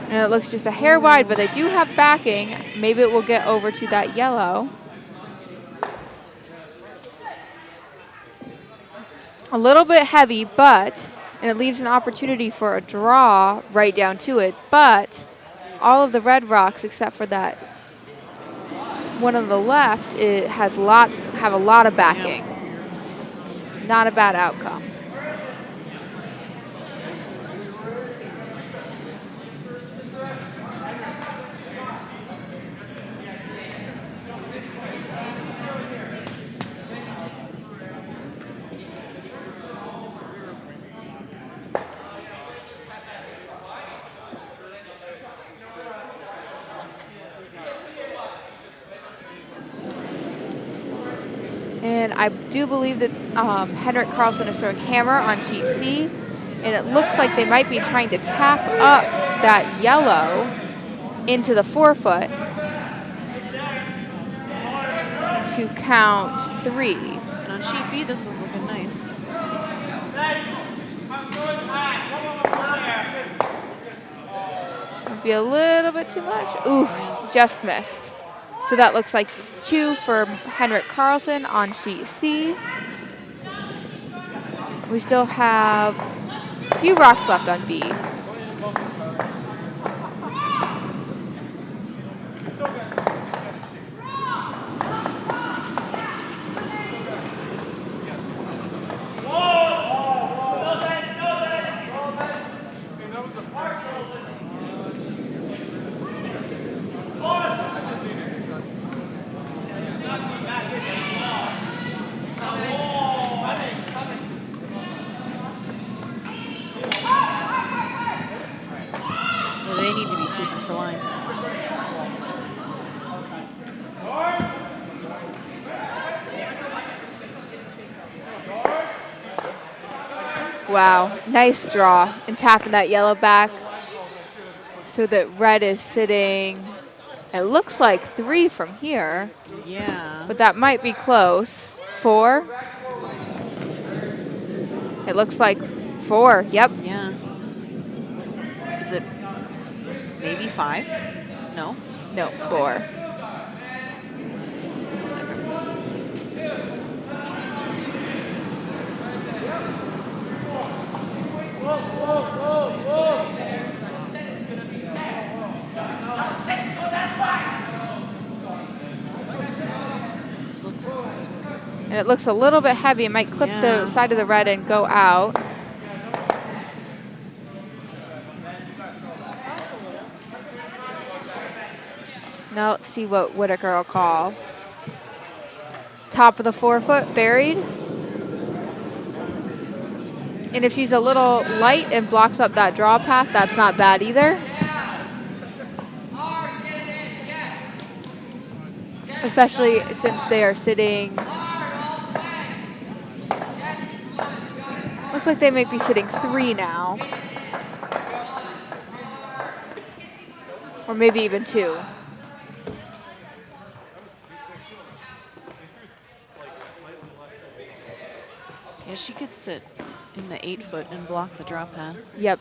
And it looks just a hair wide, but they do have backing. Maybe it will get over to that yellow. A little bit heavy, and it leaves an opportunity for a draw right down to it, but all of the red rocks, except for that one on the left, it have a lot of backing. Not a bad outcome. And I do believe that Henrik Carlson is throwing hammer on sheet C. And it looks like they might be trying to tap up that yellow into the 4 foot to count 3. And on sheet B, this is looking nice. Might be a little bit too much. Ooh, just missed. So that looks like 2 for Henrik Carlson on sheet C. We still have a few rocks left on B. They need to be sweeping for line. Wow, nice draw and tapping that yellow back so that red is sitting, it looks like 3 from here. Yeah. But that might be close. 4. It looks like 4, yep. Yeah. Is it maybe 5? No? No, 4. This looks... And it looks a little bit heavy. It might clip the side of the red and go out. Now let's see what Whitaker will call. Top of the 4 foot, buried. And if she's a little light and blocks up that draw path, that's not bad either. Especially since they are sitting, looks like they might be sitting 3 now. Or maybe even 2. Yeah, she could sit in the 8 foot and block the drop path. Yep.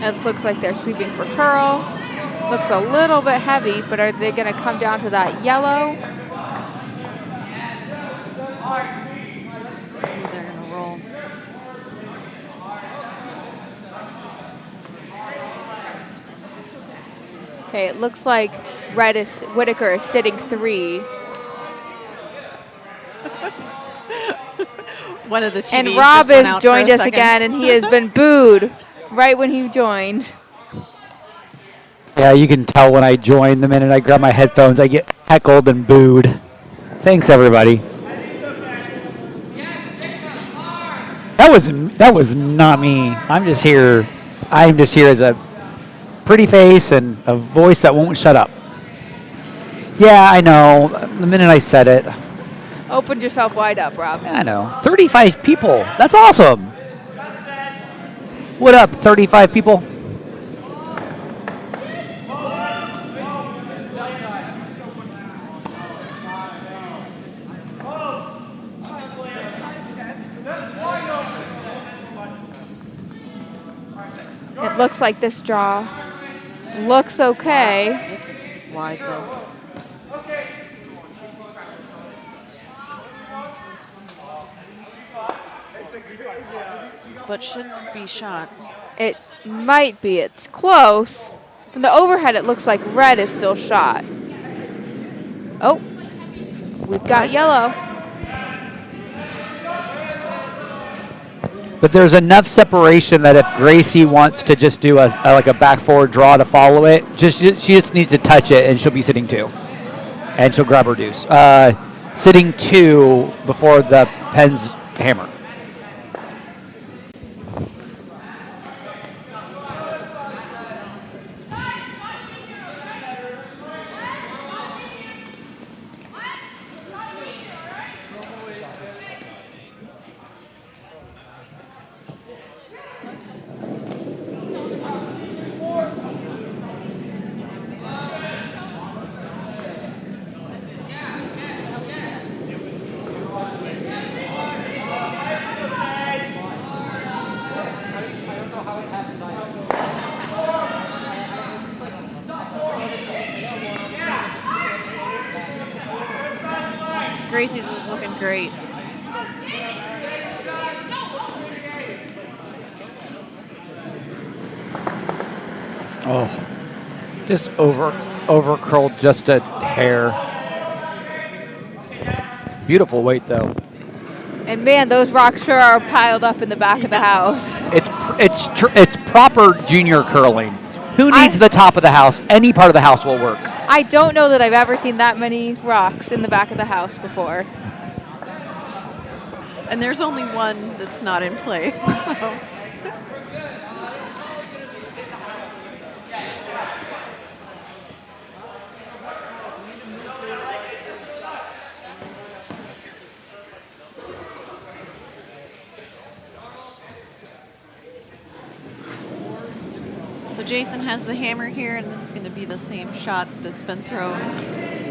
It looks like they're sweeping for curl. Looks a little bit heavy, but are they going to come down to that yellow? They're going to roll. Okay, it looks like Whitaker is sitting 3. One of the TVs And Rob just went has out joined for a us second. again, and he has been booed right when he joined. Yeah, you can tell when I join. The minute I grab my headphones, I get heckled and booed. Thanks, everybody. That was not me. I'm just here as a pretty face and a voice that won't shut up. Yeah, I know. The minute I said it. Opened yourself wide up, Rob. I know. 35 people. That's awesome. What up, 35 people? It looks like this draw looks okay. It's wide, though. But shouldn't be shot. It might be. It's close. From the overhead, it looks like red is still shot. Oh, we've got yellow. But there's enough separation that if Gracie wants to just do like a back forward draw to follow it, she just needs to touch it and she'll be sitting 2. And she'll grab her deuce. Sitting 2 before the Penn's hammer. Gracie's is looking great. Oh, just over curled just a hair. Beautiful weight though. And man, those rocks sure are piled up in the back of the house. It's proper junior curling. Who needs the top of the house? Any part of the house will work. I don't know that I've ever seen that many rocks in the back of the house before. And there's only one that's not in play, so. So Jason has the hammer here, and it's going to be the same shot that's been thrown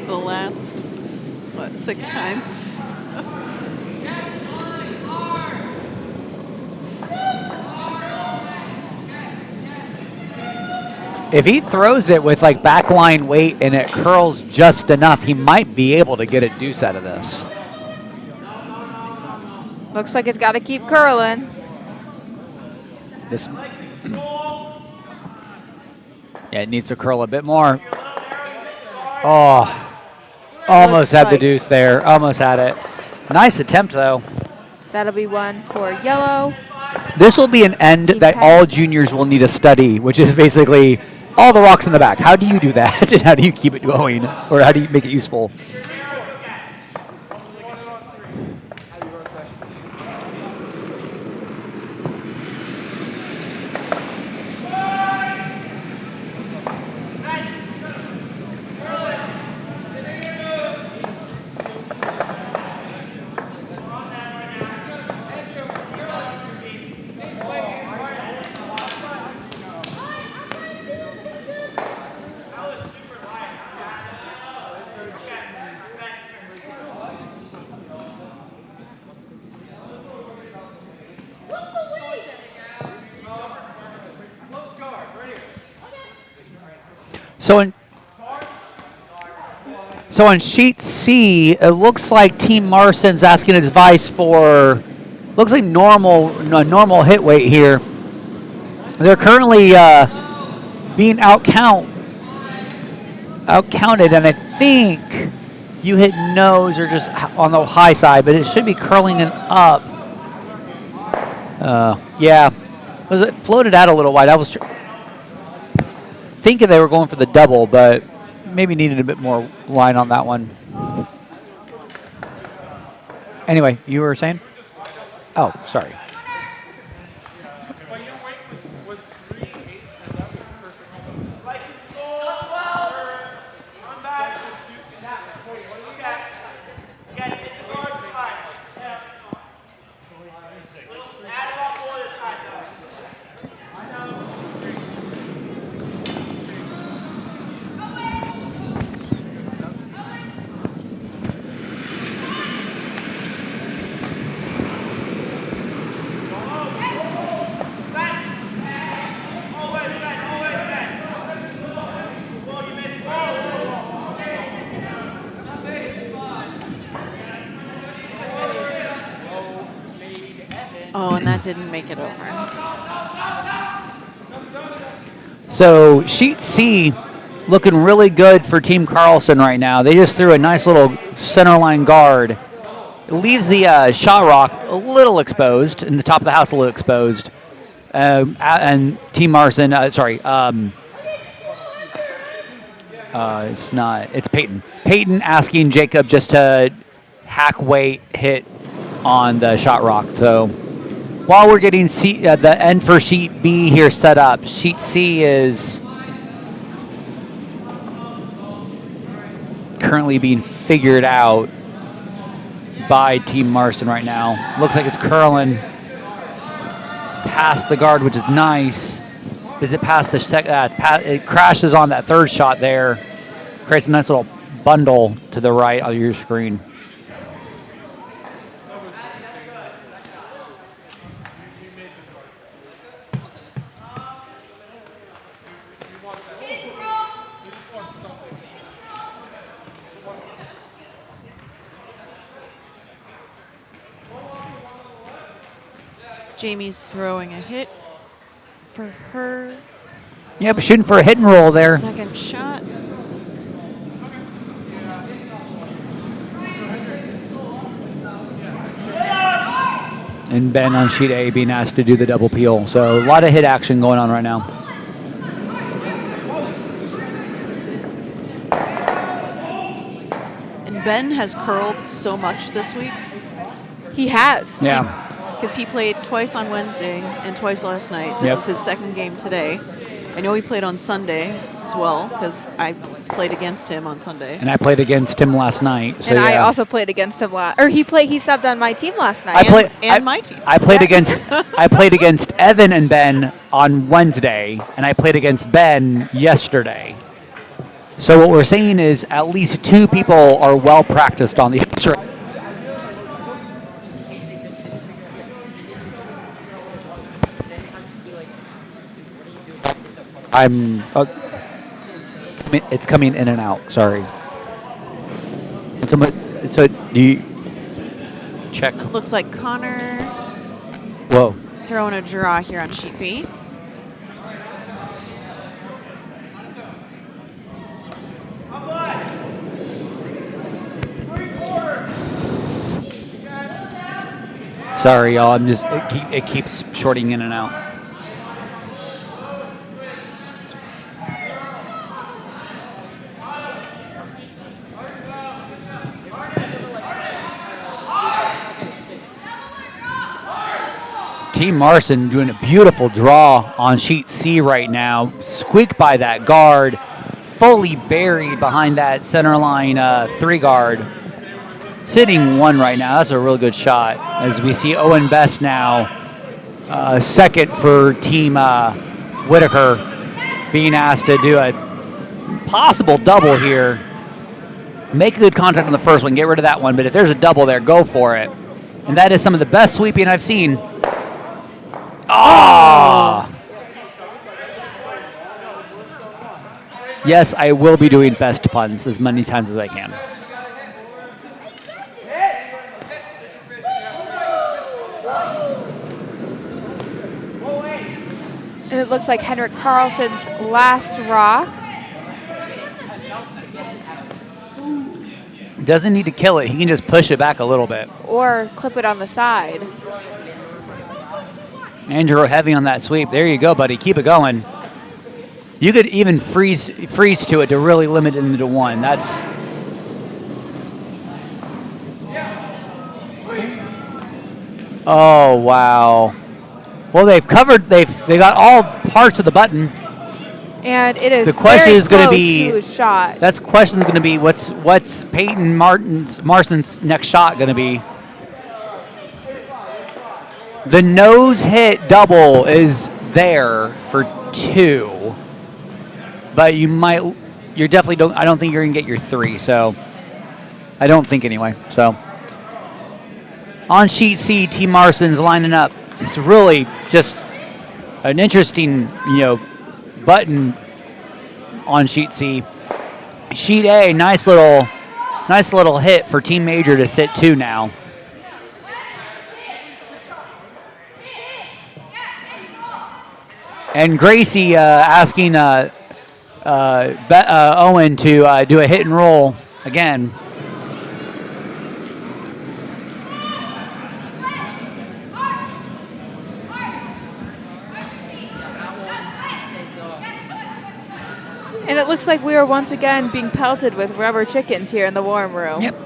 the last, 6 times? If he throws it with like backline weight and it curls just enough, he might be able to get a deuce out of this. Looks like it's got to keep curling. Yeah, it needs to curl a bit more. Oh, almost had the deuce there. Almost had it. Nice attempt, though. That'll be one for yellow. This will be an end that all juniors will need to study, which is basically all the rocks in the back. How do you do that, and how do you keep it going, or how do you make it useful? So on sheet C, it looks like Team Marcin's asking advice for, looks like normal hit weight here. They're currently being outcounted, and I think you hit nose or just on the high side, but it should be curling and up. Yeah, it floated out a little wide. I was thinking they were going for the double, but maybe needed a bit more line on that one. Anyway, you were saying? Oh, sorry. Oh, and that didn't make it over. So sheet C looking really good for Team Carlson right now. They just threw a nice little center line guard. It leaves the shot rock a little exposed, and the top of the house a little exposed. And Team Marcin, it's not, it's Peyton. Peyton asking Jacob just to hack weight hit on the shot rock. So while we're getting the end for sheet B here set up, sheet C is currently being figured out by Team Marcin right now. Looks like it's curling past the guard, which is nice. Is it past the it crashes on that third shot there. Creates a nice little bundle to the right of your screen. Jamie's throwing a hit for her. Yep, shooting for a hit and roll there. Second shot. And Ben on sheet A being asked to do the double peel. So a lot of hit action going on right now. And Ben has curled so much this week. He has. Yeah. Because he played twice on Wednesday and twice last night. This is his second game today. I know he played on Sunday as well, because I played against him on Sunday. And I played against him last night. So and I also played against him he subbed on my team last night. My team. I played against Evan and Ben on Wednesday, and I played against Ben yesterday. So what we're saying is at least two people are well practiced on the ice. It's coming in and out. Sorry. So do you check? Looks like Connor. Whoa. Throwing a draw here on sheet B. Sorry, y'all. It keeps shorting in and out. Team Marcin doing a beautiful draw on sheet C right now. Squeak by that guard, fully buried behind that center line 3 guard. Sitting 1 right now. That's a real good shot. As we see Owen Best now, second for Team Whitaker, being asked to do a possible double here. Make a good contact on the first one, get rid of that one, but if there's a double there, go for it. And that is some of the best sweeping I've seen. Yes, I will be doing best puns as many times as I can. And it looks like Henrik Carlson's last rock. Doesn't need to kill it. He can just push it back a little bit. Or clip it on the side. Andrew heavy on that sweep. There you go, buddy. Keep it going. You could even freeze to it to really limit it into one. That's... Oh, wow. Well, they've got all parts of the button. And it is the question very is going to close be to his shot. That's question is going to be what's Peyton Marcin's next shot going to be? The nose hit double is there for 2, but you're definitely don't. I don't think you're going to get your 3. So I don't think anyway. So on sheet C, T Marcin's lining up. It's really just an interesting, button on sheet C. Sheet A, nice little hit for Team Major to sit 2 now. And Gracie asking Owen to do a hit and roll again. And it looks like we are once again being pelted with rubber chickens here in the warm room. Yep.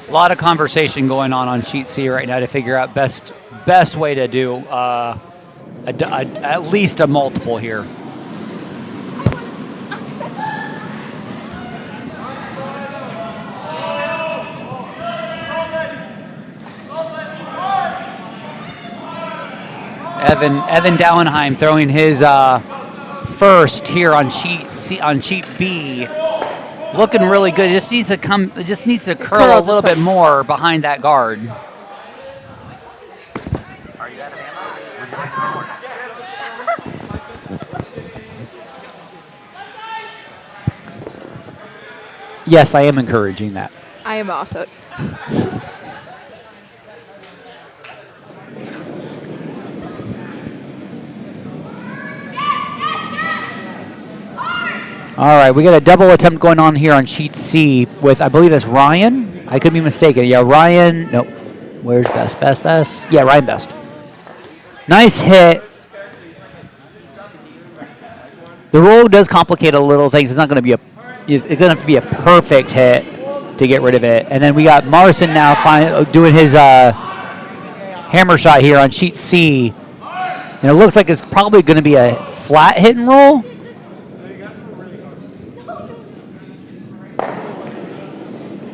A lot of conversation going on sheet C right now to figure out best way to do at least a multiple here. Evan Dauernheim throwing his first here on sheet C, on sheet B. Looking really good. It just needs to curl a little bit more behind that guard. Yes, I am encouraging that. I am also. All right, we got a double attempt going on here on sheet C with, I believe that's Ryan. I could be mistaken. Yeah, Ryan. Nope. Where's Best? Yeah, Ryan Best. Nice hit. The roll does complicate a little things. It's not going to be it's going to have to be a perfect hit to get rid of it. And then we got Marcin now doing his hammer shot here on sheet C. And it looks like it's probably going to be a flat hit and roll.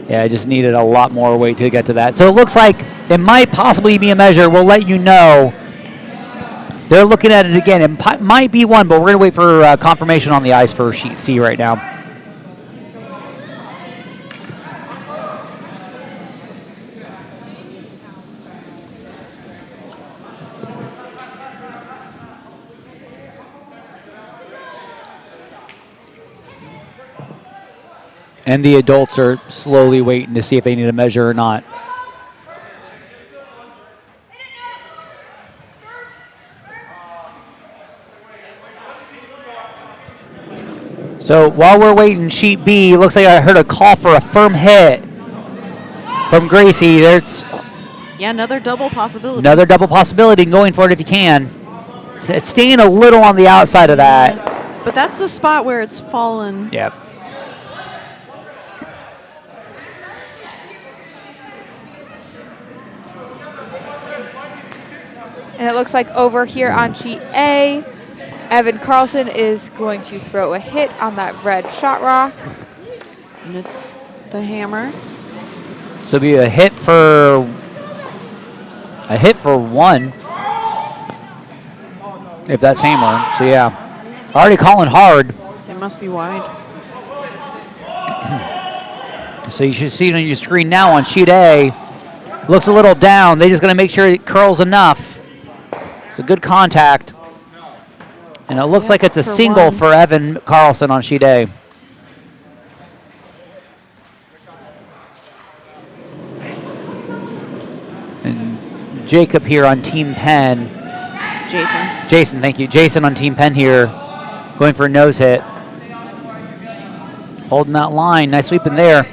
Yeah, I just needed a lot more weight to get to that. So it looks like it might possibly be a measure. We'll let you know. They're looking at it again. It might be one, but we're going to wait for confirmation on the ice for sheet C right now. And the adults are slowly waiting to see if they need a measure or not. So while we're waiting, sheet B, looks like I heard a call for a firm hit from Gracie. There's another double possibility. Another double possibility, and going for it if you can. It's staying a little on the outside of that. But that's the spot where it's fallen. Yep. And it looks like over here on sheet A, Evan Carlson is going to throw a hit on that red shot rock. And it's the hammer. So it'll be a hit for 1. If that's hammer. So yeah, already calling hard. It must be wide. So you should see it on your screen now on sheet A. Looks a little down. They just going to make sure it curls enough. It's a good contact. And it looks like it's a single 1. for Evan Carlson on sheet A. And Jacob here on Team Penn. Jason, thank you. Jason on Team Penn here, going for a nose hit. Holding that line. Nice sweep in there.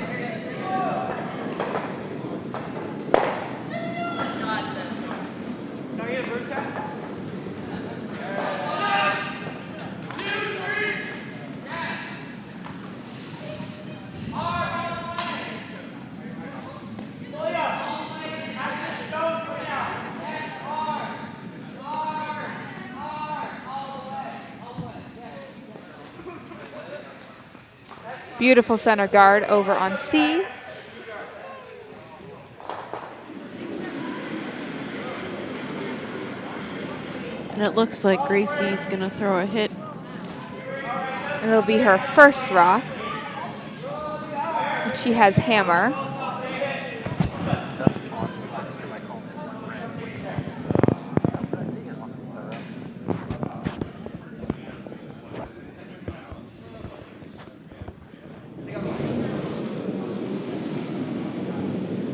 Beautiful center guard over on C. And it looks like Gracie's going to throw a hit. And it'll be her first rock. And she has hammer.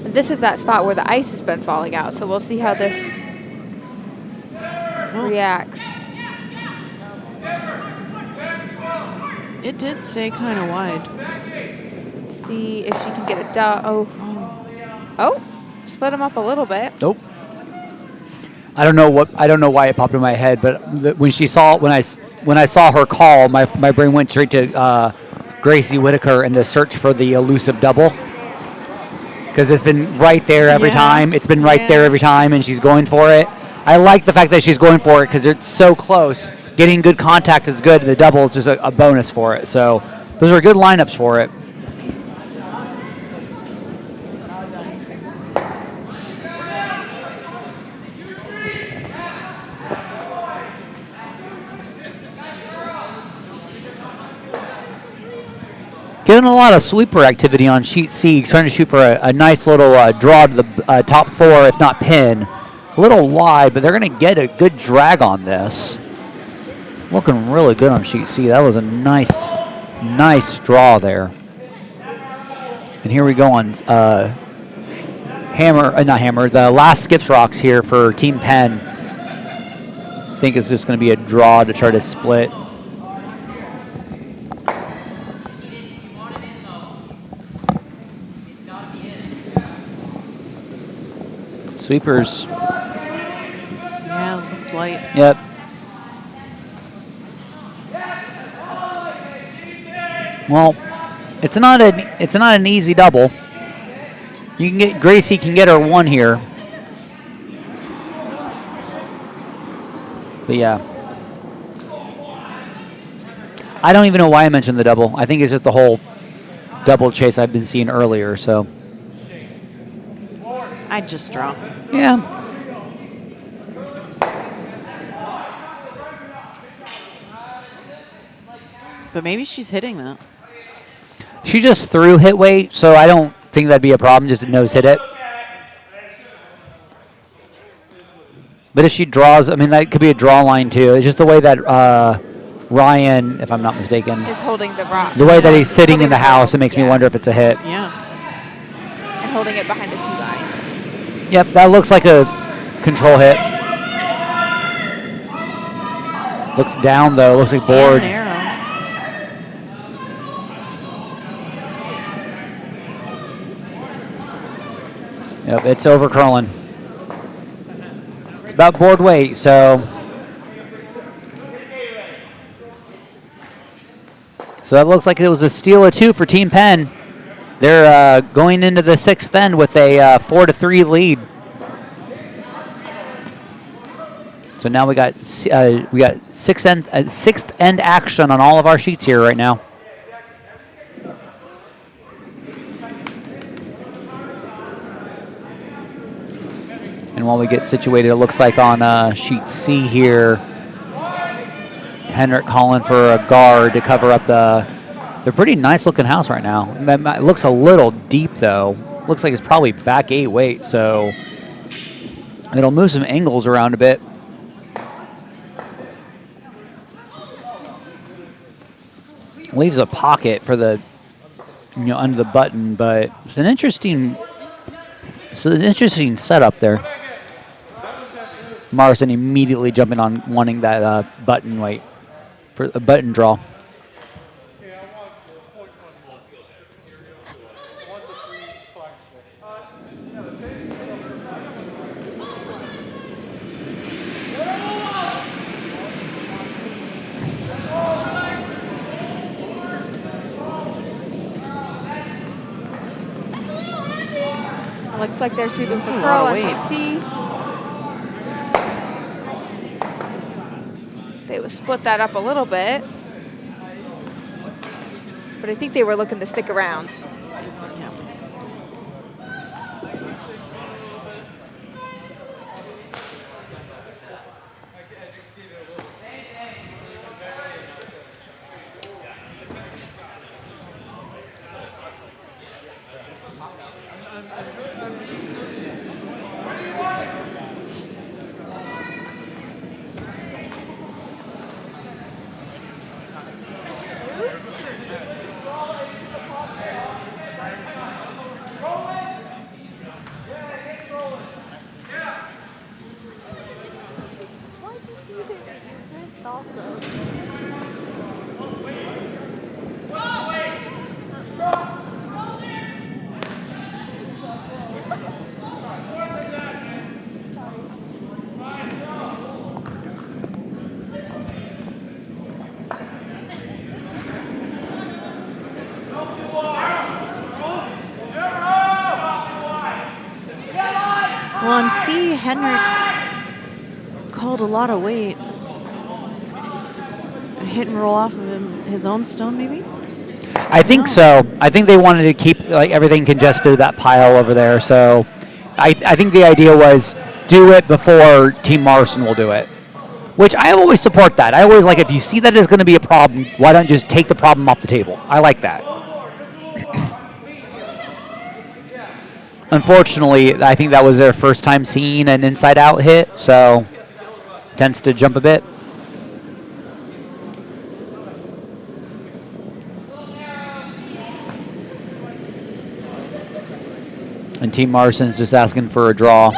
This is that spot where the ice has been falling out, so we'll see how this reacts. It did stay kind of wide. See if she can get it down. Oh, split them up a little bit. Nope. I don't know why it popped in my head, but when I saw her call, my brain went straight to Gracie Whitaker and the search for the elusive double. Because it's been right there every time. It's been right there every time, and she's going for it. I like the fact that she's going for it because it's so close. Getting good contact is good. The double is just a bonus for it. So those are good lineups for it. Getting a lot of sweeper activity on sheet C, trying to shoot for a nice little draw to the top 4, if not pin. A little wide, but they're going to get a good drag on this. It's looking really good on sheet C. That was a nice draw there. And here we go on the last skips rocks here for Team Penn. I think it's just going to be a draw to try to split. Sweepers. Yeah, looks light. Yep. Well, it's not an easy double. Gracie can get her 1 here. But yeah. I don't even know why I mentioned the double. I think it's just the whole double chase I've been seeing earlier, so. I'd just draw. Yeah. But maybe she's hitting that. She just threw hit weight, so I don't think that'd be a problem, just to nose hit it. But if she draws, I mean, that could be a draw line too. It's just the way that Ryan, if I'm not mistaken, Is holding the rock. the way that he's sitting Holding in the house, it makes me yeah. wonder if it's a hit. Yeah. And holding it behind the T line. Yep, that looks like a control hit. Looks down though, looks like board. And arrow. Yep, it's over curling. It's about board weight, so. So that looks like it was a steal of 2 for Team Penn. They're going into the 6th end with a 4-3 lead. So now we got 6th end action on all of our sheets here right now. And while we get situated, it looks like on sheet C here, Henrik calling for a guard to cover up the pretty nice looking house right now. It looks a little deep though. Looks like it's probably back 8 weight, so it'll move some angles around a bit. Leaves a pocket for the, under the button, but it's an interesting setup there. Marcin immediately jumping on wanting that button weight for a button draw. Looks like they're sweeping That's for a Curl lot on of sheet weight. C. They would split that up a little bit. But I think they were looking to stick around. Yeah. Well, on C, Henrik's called a lot of weight. It's a hit and roll off of his own stone, maybe? I think so. I think they wanted to keep everything congested, that pile over there. So I think the idea was do it before Team Marcin will do it, which I always support that. I always if you see that it's going to be a problem, why don't you just take the problem off the table? I like that. Unfortunately, I think that was their first time seeing an inside-out hit, so tends to jump a bit. And Team Marcin's just asking for a draw.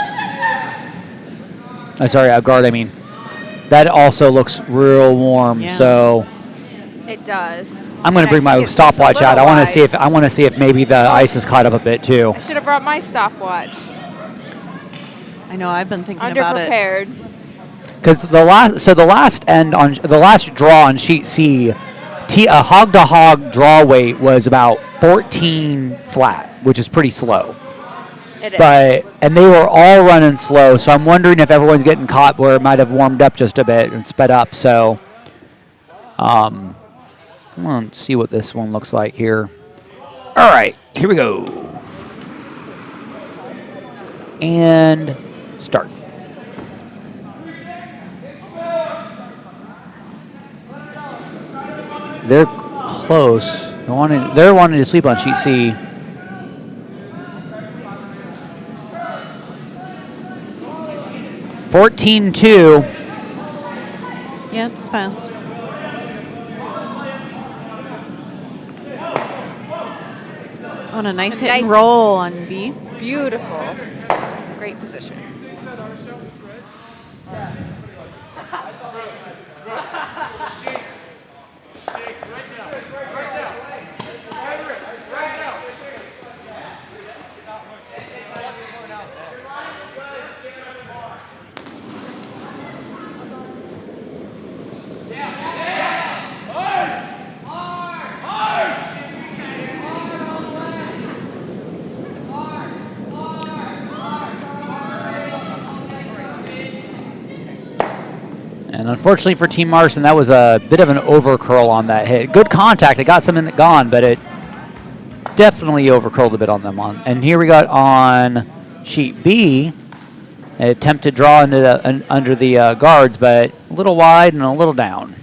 Sorry, a guard, I mean. That also looks real warm, so It does. I'm going to bring my stopwatch out. I want to see if maybe the ice is caught up a bit too. I should have brought my stopwatch. I know, I've been thinking about it. Underprepared. Because the last draw on sheet C, a hog-to-hog draw weight was about 14 flat, which is pretty slow. It is. And they were all running slow, so I'm wondering if everyone's getting caught where it might have warmed up just a bit and sped up. So, I'm going to see what this one looks like here. All right, here we go. And start. They're close. They're wanting to sleep on sheet C. $14-2. Yeah, it's fast. On a nice hit and roll on B. Beautiful. Great position. And unfortunately for Team Marcin, that was a bit of an over curl on that hit. Good contact. It got some in it gone, but it definitely over curled a bit on them. And here we got on sheet B, They attempt to draw into under the guards, but a little wide and a little down.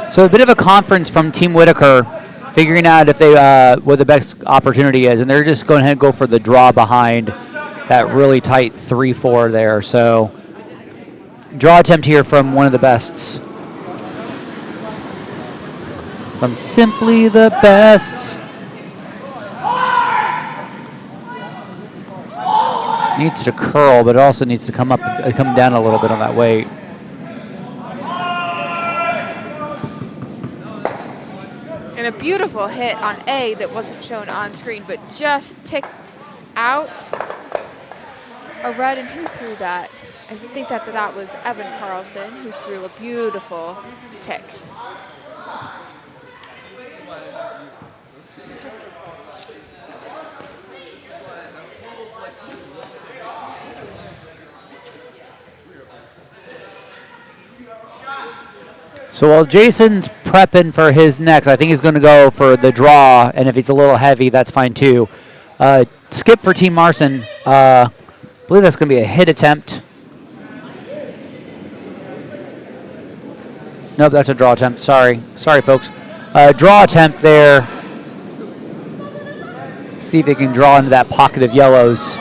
So a bit of a conference from Team Whitaker, figuring out if they what the best opportunity is, and they're just going ahead and go for the draw behind that really tight 3-4 there. So draw attempt here from one of the bests. From Simply the Bests. Needs to curl, but it also needs to come down a little bit on that weight. And a beautiful hit on A that wasn't shown on screen, but just ticked out. A red, and who threw that? I think that was Evan Carlson, who threw a beautiful tick. So while Jason's prepping for his next, I think he's going to go for the draw, and if he's a little heavy, that's fine too. Skip for Team Marcin. I believe that's going to be a hit attempt. Nope, that's a draw attempt. Sorry, folks. Draw attempt there. See if they can draw into that pocket of yellows.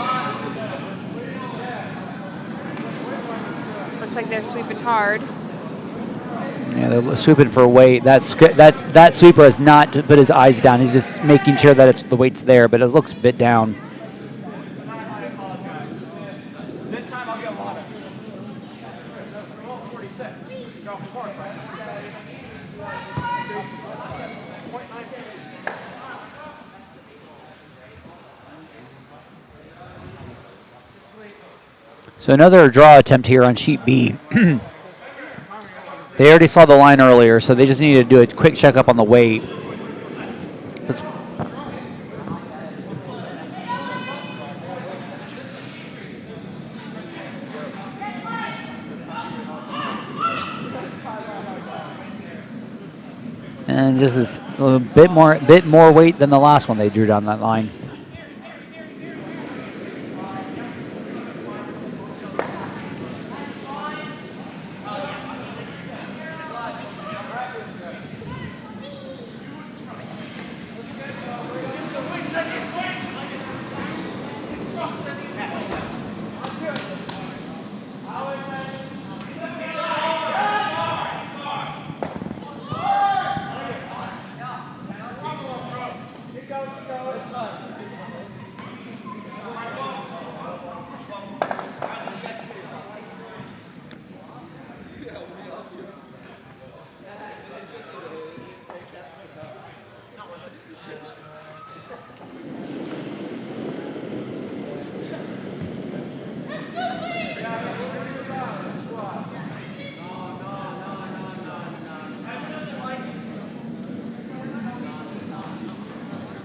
Looks like they're sweeping hard. Yeah, they're sweeping for weight. That sweeper has not put his eyes down. He's just making sure that the weight's there, but it looks a bit down. This time I'll get water. 46. So another draw attempt here on sheet B. They already saw the line earlier, so they just need to do a quick checkup on the weight. And this is a bit more weight than the last one they drew down that line.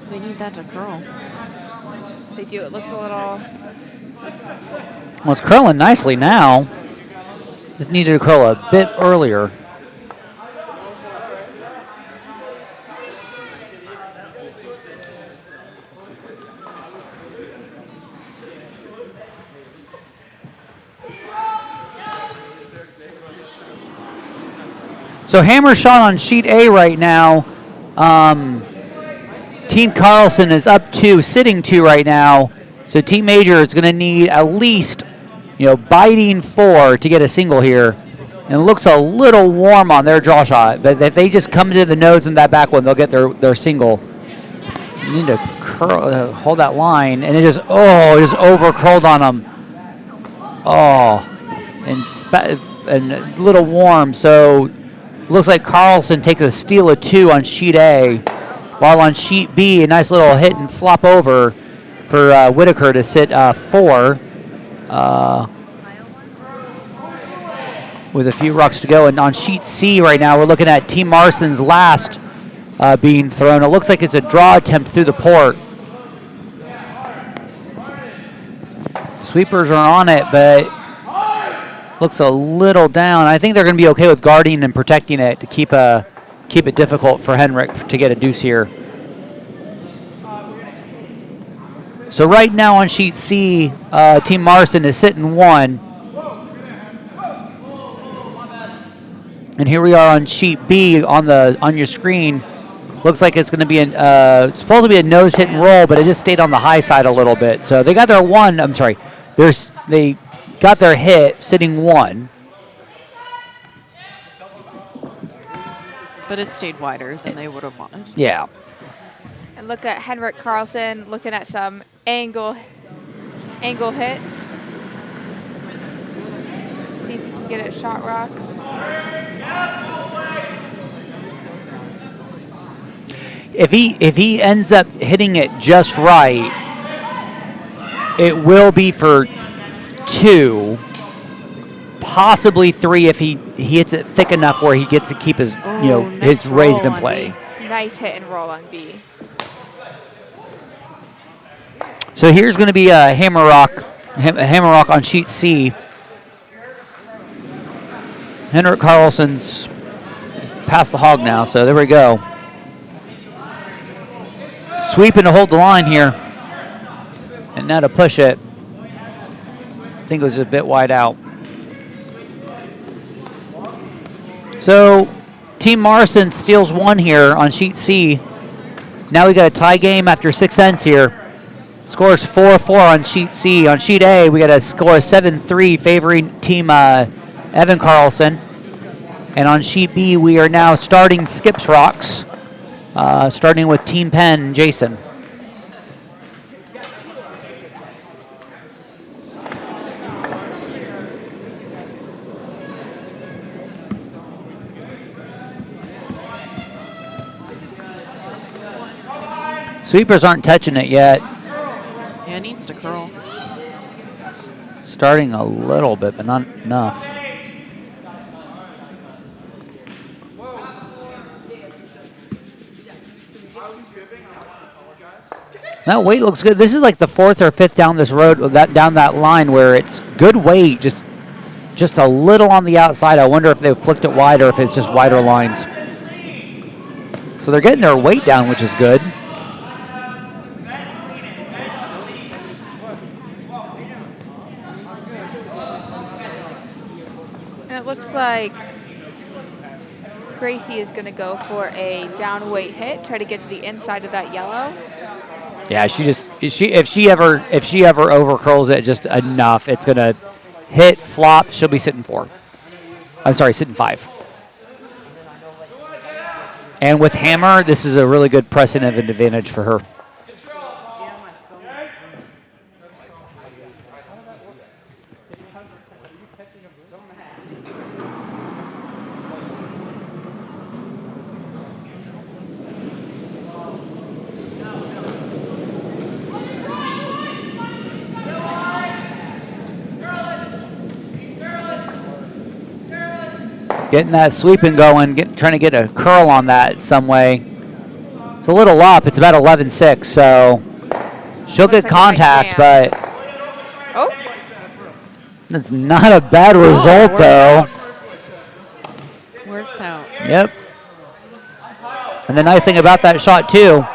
They need that to curl. They do. It looks a little... Well, it's curling nicely now. Just needed to curl a bit earlier. So hammer shot on sheet A right now. Team Carlson is up 2, sitting 2 right now. So Team Major is going to need at least, biting 4 to get a single here. And it looks a little warm on their draw shot. But if they just come into the nose in that back one, they'll get their single. You need to curl, hold that line. And it just over curled on them. And a little warm. So looks like Carlson takes a steal of 2 on sheet A. While on sheet B, a nice little hit and flop over for Whitaker to sit 4 with a few rocks to go. And on sheet C right now, we're looking at Team Marcin's last being thrown. It looks like it's a draw attempt through the port. Sweepers are on it, but looks a little down. I think they're going to be okay with guarding and protecting it to keep it difficult for Henrik to get a deuce here. So right now on sheet C, Team Marcin is sitting 1. And here we are on sheet B on your screen. Looks like it's going to be supposed to be a nose hit and roll, but it just stayed on the high side a little bit. So they got their one. I'm sorry, they got their hit sitting 1. But it stayed wider than they would have wanted. Yeah. And look at Henrik Carlson looking at some angle hits to see if he can get it shot rock. If he ends up hitting it just right, it will be for 2, possibly 3 if he hits it thick enough where he gets to keep his his raised in play. Nice hit and roll on B. So here's going to be a hammer rock on sheet C. Henrik Carlson's past the hog now, so there we go. Sweeping to hold the line here. And now to push it. I think it was a bit wide out. So Team Marcin steals 1 here on sheet C. Now we got a tie game after 6 ends here. Scores 4-4 on sheet C. On sheet A, we got a score 7-3 favoring Team Evan Carlson. And on sheet B, we are now starting skips rocks, starting with Team Penn and Jason. Sweepers aren't touching it yet. Yeah, it needs to curl. Starting a little bit, but not enough. That weight looks good. This is like the 4th or 5th down this road, down that line where it's good weight, just a little on the outside. I wonder if they've flipped it wide or if it's just wider lines. So they're getting their weight down, which is good. And it looks like Gracie is going to go for a down weight hit, try to get to the inside of that yellow. Yeah, if she ever overcurls it just enough, it's gonna hit, flop. She'll be sitting 4. I'm sorry, sitting 5. And with hammer, this is a really good precedent advantage for her. Getting that sweeping going, trying to get a curl on that some way. It's a little up. It's about 11-6, so she'll get contact, but that's not a bad result, though. Worked out. Yep. And the nice thing about that shot, too,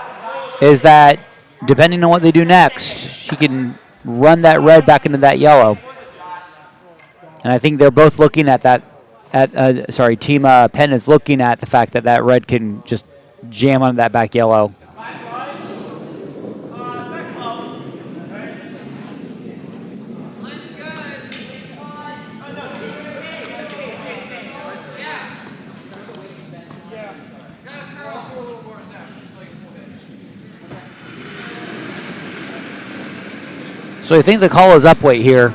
is that depending on what they do next, she can run that red back into that yellow. And I think they're both looking at that. Team Penn is looking at the fact that that red can just jam on that back yellow. So I think the call is up weight here.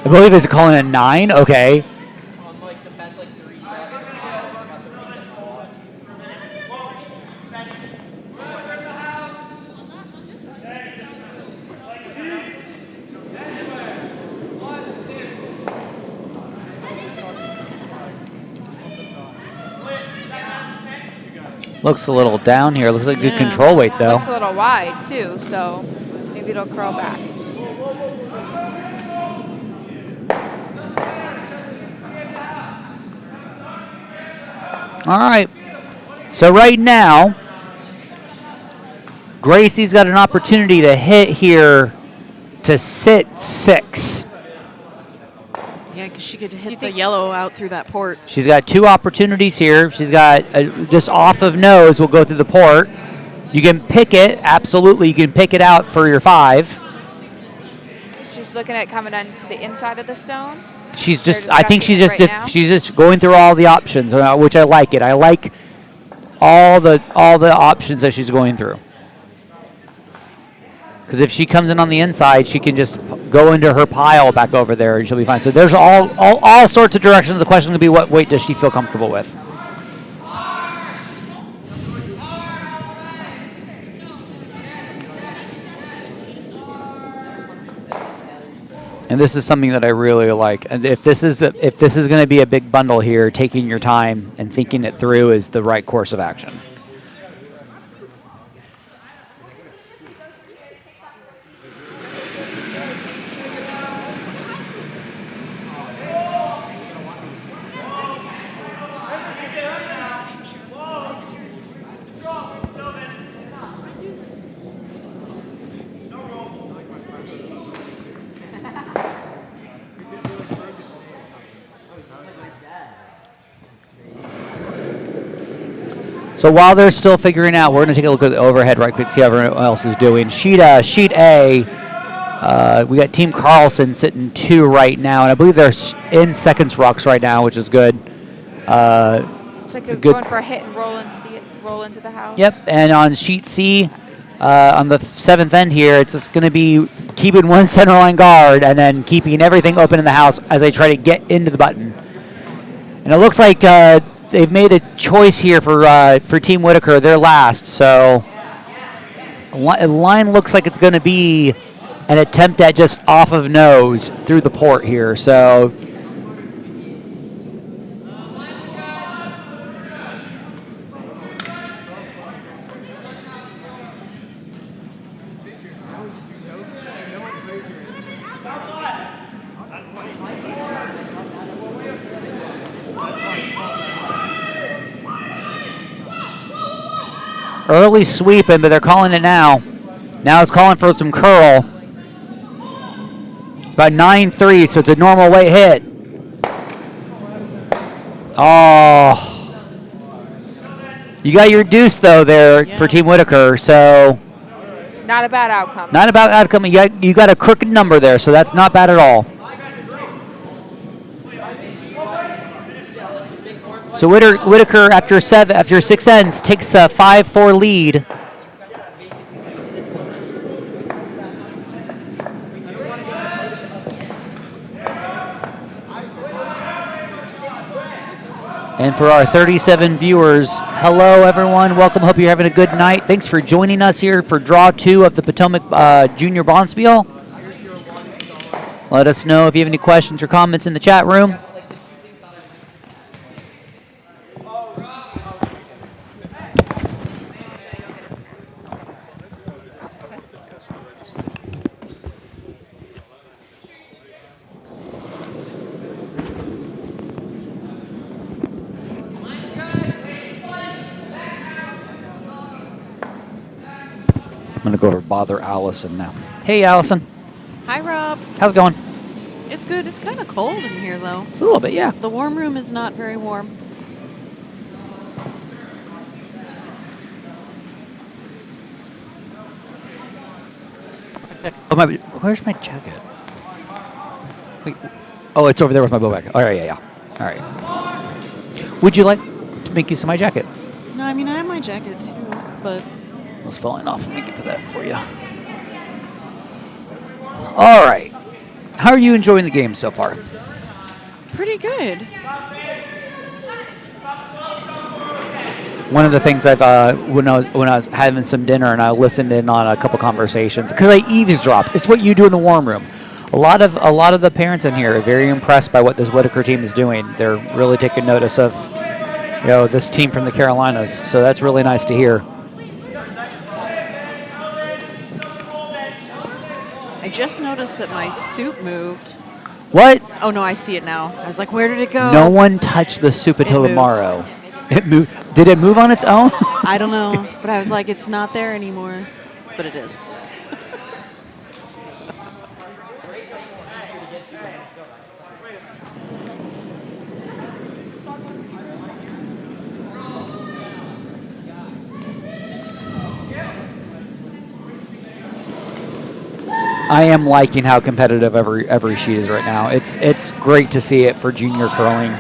I believe it's calling a 9. Okay. Looks a little down here. Looks like good Yeah. control weight, though. Looks a little wide, too, so maybe it'll curl back. All right. So right now, Gracie's got an opportunity to hit here to sit 6. Yeah, because she could you hit the think- yellow out through that port. She's got 2 opportunities here. She's got just off of nose will go through the port. You can pick it. Absolutely, you can pick it out for your 5. She's looking at coming onto the inside of the stone. She's They're just. I think she's just. discussing it right now? She's just going through all the options, which I like it. I like all the options that she's going through. Because if she comes in on the inside, she can just go into her pile back over there, and she'll be fine. So there's all sorts of directions. The question will be, what weight does she feel comfortable with? And this is something that I really like. And if this is going to be a big bundle here, taking your time and thinking it through is the right course of action. So while they're still figuring out, we're going to take a look at the overhead right quick, see how everyone else is doing. Sheet A, we got Team Carlson sitting 2 right now, and I believe they're in seconds rocks right now, which is good. It's like Good. going for a hit and roll into the house. Yep, and on sheet C, on the 7th end here, it's just going to be keeping one center line guard and then keeping everything open in the house as they try to get into the button. And it looks like they've made a choice here for Team Whitaker. They're last, so the line looks like it's going to be an attempt at just off of nose through the port here. So early sweeping, but they're calling it now. Now it's calling for some curl. About 9-3, so it's a normal weight hit. Oh. You got your deuce, though, there for Team Whitaker, so Not a bad outcome. not a bad outcome. You got a crooked number there, so that's not bad at all. So Whitaker, after 6 ends, takes a 5-4 lead. And for our 37 viewers, hello everyone, welcome. Hope you're having a good night. Thanks for joining us here for Draw 2 of the Potomac Junior Bonspiel. Let us know if you have any questions or comments in the chat room. I'm going to go over bother Allison now. Hey, Allison. Hi, Rob. How's it going? It's good. It's kind of cold in here, though. It's a little bit, yeah. The warm room is not very warm. Oh, where's my jacket? Wait. Oh, it's over there with my bow bag. All right, yeah. All right. Would you like to make use of my jacket? No, I mean, I have my jacket, too, but... It was falling off. Let me get to that for you. All right. How are you enjoying the game so far? Pretty good. One of the things I've when I was having some dinner and I listened in on a couple conversations because I eavesdrop. It's what you do in the warm room. A lot of the parents in here are very impressed by what this Whitaker team is doing. They're really taking notice of this team from the Carolinas. So that's really nice to hear. I just noticed that my soup moved. What? Oh, no, I see it now. I was like, where did it go? No one touched the soup until moved. tomorrow. It moved. Did it move on its own? I don't know, but I was like, it's not there anymore. But it is. I am liking how competitive every sheet is right now. It's great to see it for junior curling.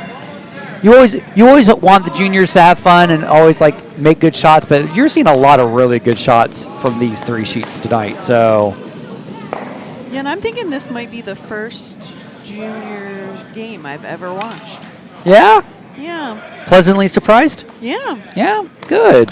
You always want the juniors to have fun and always like make good shots, but you're seeing a lot of really good shots from these 3 sheets tonight. So yeah, and I'm thinking this might be the first junior game I've ever watched. yeah, Yeah. pleasantly surprised. Yeah. Yeah, good.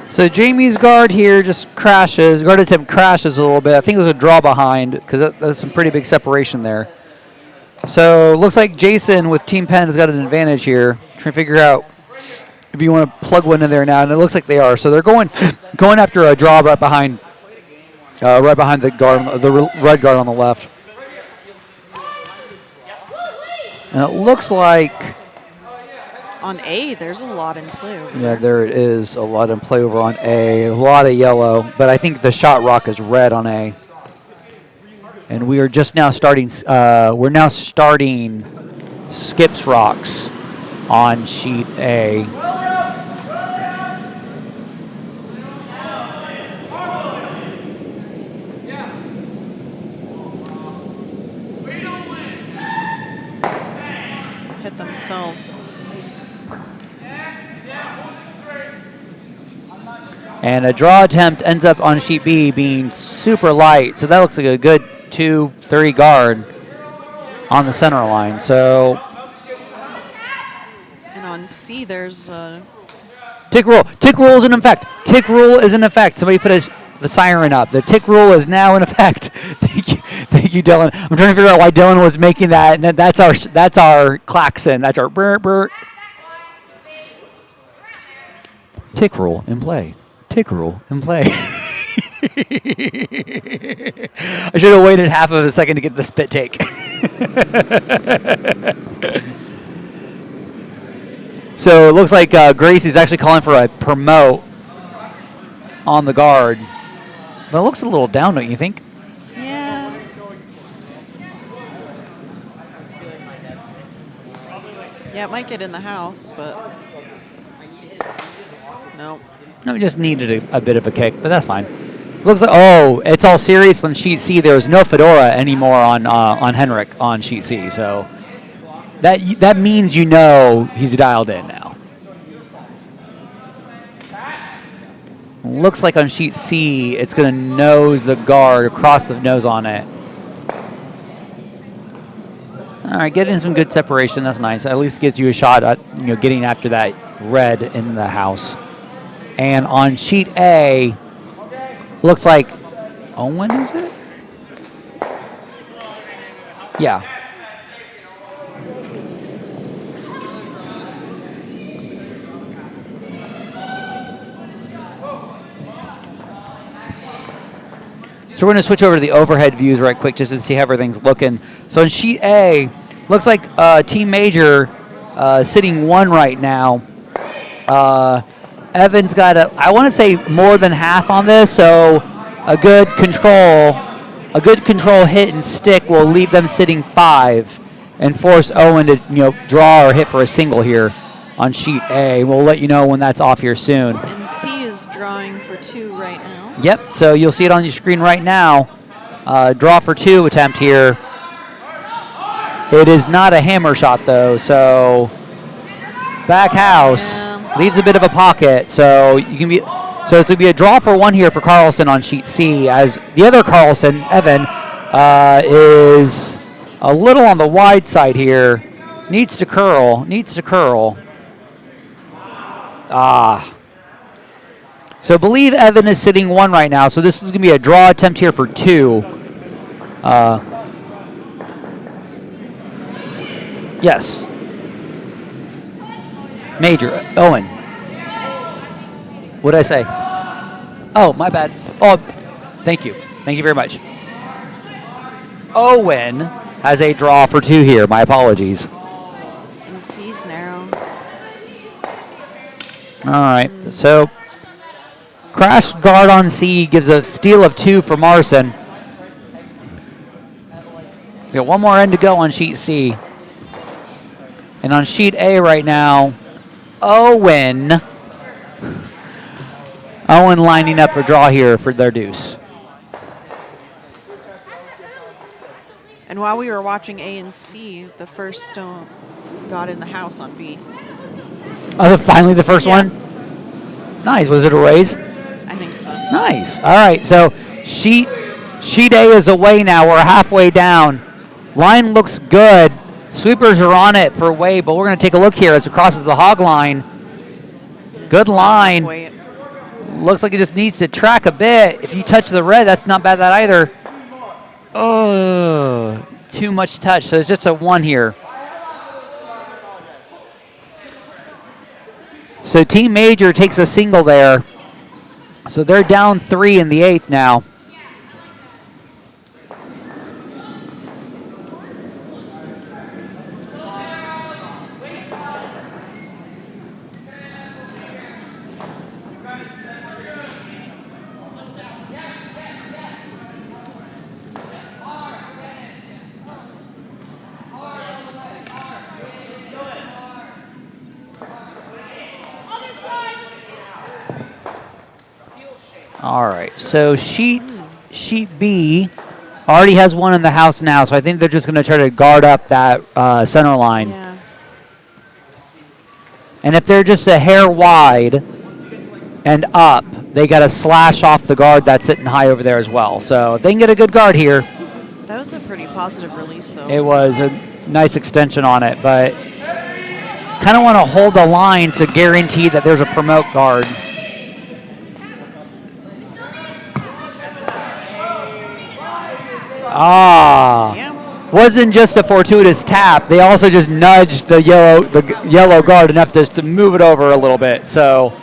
So Jamie's guard here just crashes. Guard attempt crashes a little bit. I think there's a draw behind because there's some pretty big separation there. So looks like Jason with Team Penn has got an advantage here. Trying to figure out if you want to plug one in there now, and it looks like they are. So they're going after a draw right behind the guard, the red guard on the left. And it looks like On A, there's a lot in play over yeah, there it is. A lot in play over on A. A lot of yellow, but I think the shot rock is red on A. And we are just now starting. We're now starting skips rocks on sheet A. hit themselves. And a draw attempt ends up on sheet B being super light. So that looks like a good 2-3 guard on the center line. So And on C, there's tick rule. Tick rule is in effect. Tick rule is in effect. Somebody put the siren up. The tick rule is now in effect. Thank you, Dylan. I'm trying to figure out why Dylan was making that. And that's our klaxon. That's our brr brr. Tick rule in play. Tick rule in play. I should have waited half of a second to get the spit take. So it looks like Gracie's actually calling for a promote on the guard. But it looks a little down, don't you think? yeah. Yeah, it might get in the house, but no. No, we just needed a bit of a kick, but that's fine. Looks like, oh, it's all serious on sheet C. There's no fedora anymore on Henrik on sheet C. So that means you know he's dialed in now. Looks like on sheet C, it's going to nose the guard across the nose on it. All right, getting some good separation. That's nice. At least gives you a shot at getting after that red in the house. And on sheet A, looks like Owen, is it? Yeah. So we're going to switch over to the overhead views right quick just to see how everything's looking. So in sheet A, looks like Team Major sitting 1 right now. Evan's got I want to say more than half on this, so a good control hit and stick will leave them sitting 5 and force Owen to draw or hit for a single here on sheet A. We'll let you know when that's off here soon. And C is drawing for 2 right now. Yep, so you'll see it on your screen right now. Draw for 2 attempt here. It is not a hammer shot, though, so back house leaves a bit of a pocket, so you can be. So it's going to be a draw for 1 here for Carlson on sheet C, as the other Carlson, Evan, is a little on the wide side here. Needs to curl. So I believe Evan is sitting 1 right now, so this is going to be a draw attempt here for 2. Yes. Major. Owen. What did I say? Oh, my bad. Oh, thank you. Thank you very much. Owen has a draw for 2 here. My apologies. And C's narrow. All right. So crash guard on C gives a steal of 2 for Marcin. He's got 1 more end to go on sheet C. And on sheet A right now, Owen lining up a draw here for their deuce. And while we were watching A and C, the first stone got in the house on B. Oh, finally the first one? Nice. Was it a raise? I think so. Nice. All right, so sheet A is away now. We're halfway down. Line looks good. Sweepers are on it for away, but we're going to take a look here as it crosses the hog line. Good line. Looks like it just needs to track a bit. If you touch the red, that's not bad that either. Oh, too much touch. So it's just a 1 here. So Team Major takes a single there. So they're down 3 in the 8th now. All right, so sheet B already has 1 in the house now, so I think they're just going to try to guard up that center line. Yeah. And if they're just a hair wide and up, they got to slash off the guard that's sitting high over there as well. So if they can get a good guard here. That was a pretty positive release, though. It was a nice extension on it, but kind of want to hold the line to guarantee that there's a promote guard. Wasn't just a fortuitous tap. They also just nudged the yellow guard enough just to move it over a little bit. So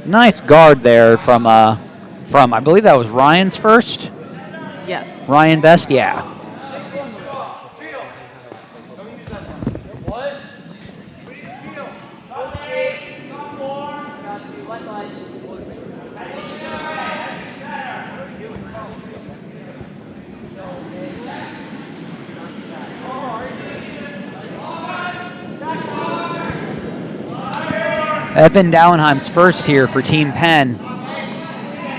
nice guard there from I believe that was Ryan's first. Yes. Ryan Best, yeah. Evan Dauernheim's first here for Team Penn.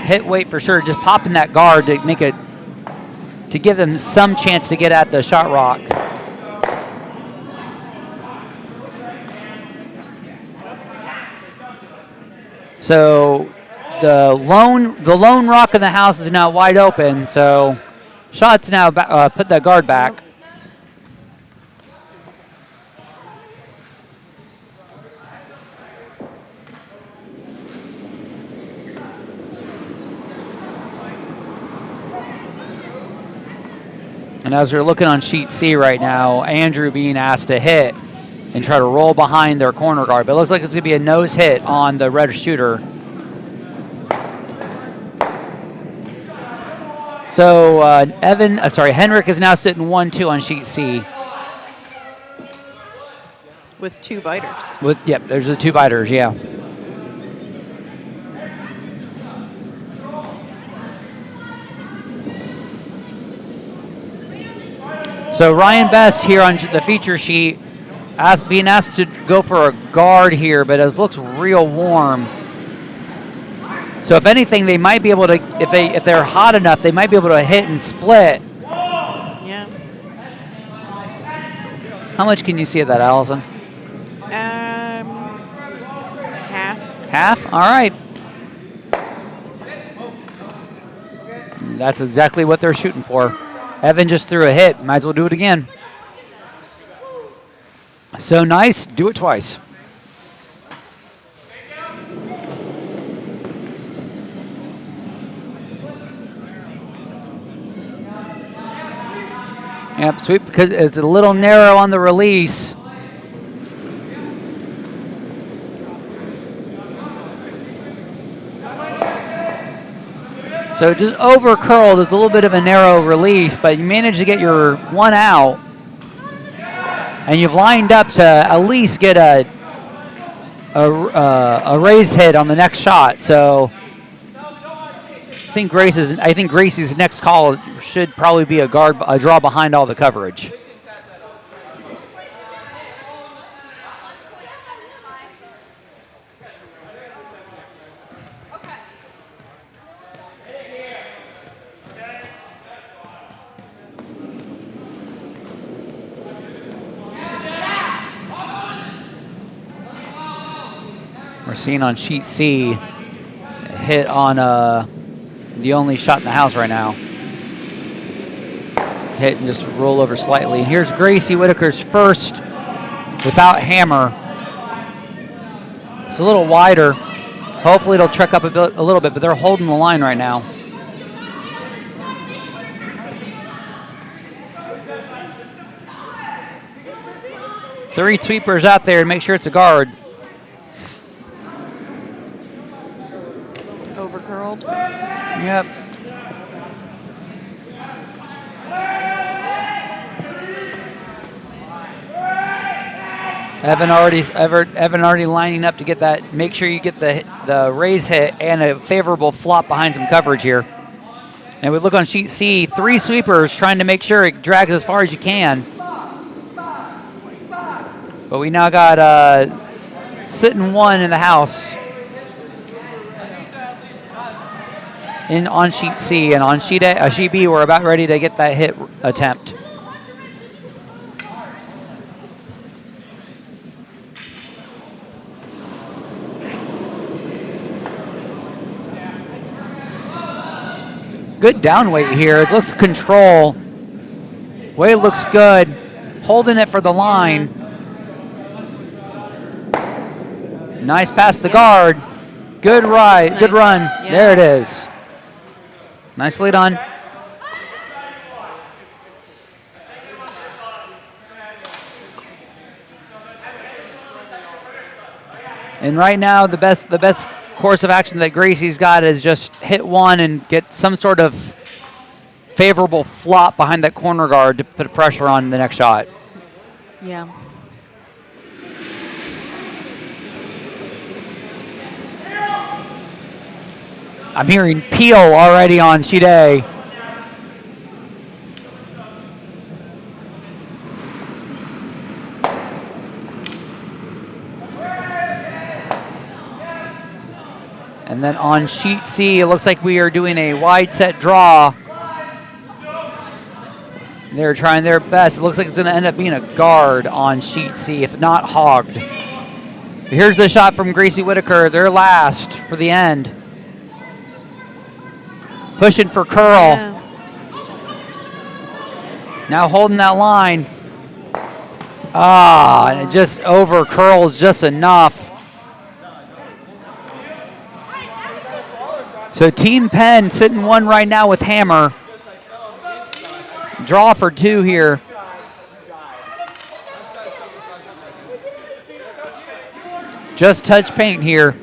Hit weight for sure, just popping that guard to make it, to give them some chance to get at the shot rock. So the lone rock in the house is now wide open, so shots now put that guard back. And as we're looking on sheet C right now, Andrew being asked to hit and try to roll behind their corner guard. But it looks like it's going to be a nose hit on the red shooter. So Henrik is now sitting 1-2 on sheet C. With 2 biters. Yep, there's the 2 biters, yeah. So Ryan Best here on the feature sheet being asked to go for a guard here, but it looks real warm. So if anything, they might be able to, if they're hot enough, they might be able to hit and split. Yeah. How much can you see of that, Allison? Half. Half? All right. That's exactly what they're shooting for. Evan just threw a hit. Might as well do it again. So nice. Do it twice. Yep, sweep because it's a little narrow on the release. So just over curled, it's a little bit of a narrow release, but you managed to get your one out, and you've lined up to at least get a raise hit on the next shot. So I think Gracie's next call should probably be a draw behind all the coverage. We're seeing on sheet C a hit on the only shot in the house right now. Hit and just roll over slightly. And here's Gracie Whitaker's first without hammer. It's a little wider. Hopefully it'll trick up a little bit, but they're holding the line right now. Three sweepers out there to make sure it's a guard. Overcurled. Yep. Evan already lining up to get that. Make sure you get the raise hit and a favorable flop behind some coverage here. And we look on sheet C, 3 sweepers trying to make sure it drags as far as you can. But we now got sitting 1 in the house. On sheet C, and on sheet B, we're about ready to get that hit attempt. Good down weight here. It looks control. Weight looks good. Holding it for the line. Nice past the guard. Good ride. Nice. Good run. Yeah. There it is. Nicely done. And right now, the best course of action that Gracie's got is just hit 1 and get some sort of favorable flop behind that corner guard to put pressure on the next shot. Yeah. I'm hearing Peel already on sheet A. And then on sheet C, it looks like we are doing a wide set draw. They're trying their best. It looks like it's going to end up being a guard on sheet C, if not hogged. Here's the shot from Gracie Whitaker. They're last for the end. Pushing for curl. Yeah. Now holding that line. And it just over curls just enough. So Team Penn sitting 1 right now with hammer. Draw for 2 here. Just touch paint here.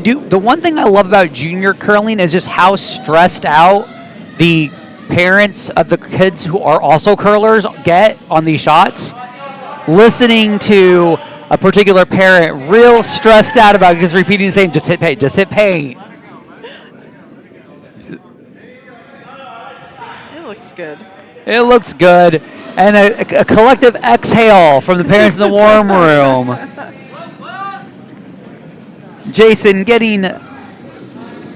The one thing I love about junior curling is just how stressed out the parents of the kids who are also curlers get on these shots. Listening to a particular parent real stressed out about it, just repeating the same, just hit paint, just hit paint. It looks good. It looks good. And a collective exhale from the parents in the warm room. Jason getting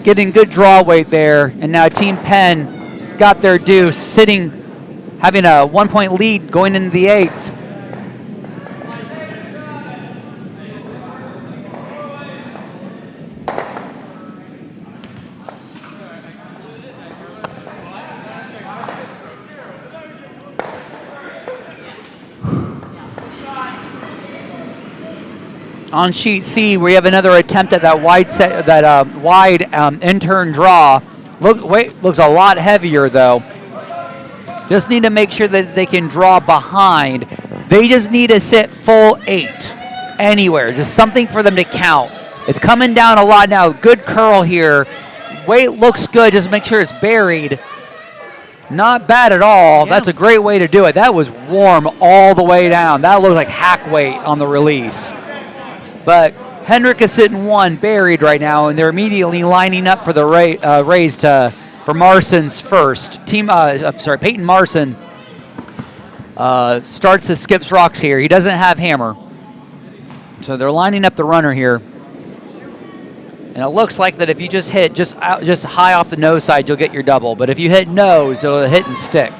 good draw weight there. And now Team Penn got their due, having a 1-point lead going into the 8th. On sheet C, we have another attempt at that wide in-turn draw. Looks a lot heavier though. Just need to make sure that they can draw behind. They just need to sit full 8 anywhere, just something for them to count. It's coming down a lot now. Good curl here. Weight looks good. Just make sure it's buried. Not bad at all. Yeah. That's a great way to do it. That was warm all the way down. That looked like hack weight on the release. But Henrik is sitting 1 buried right now, and they're immediately lining up for the raise for Marcin's first. Peyton Marcin starts to skips rocks here. He doesn't have hammer. So they're lining up the runner here. And it looks like that if you just hit just high off the nose side, you'll get your double. But if you hit nose, it'll hit and stick.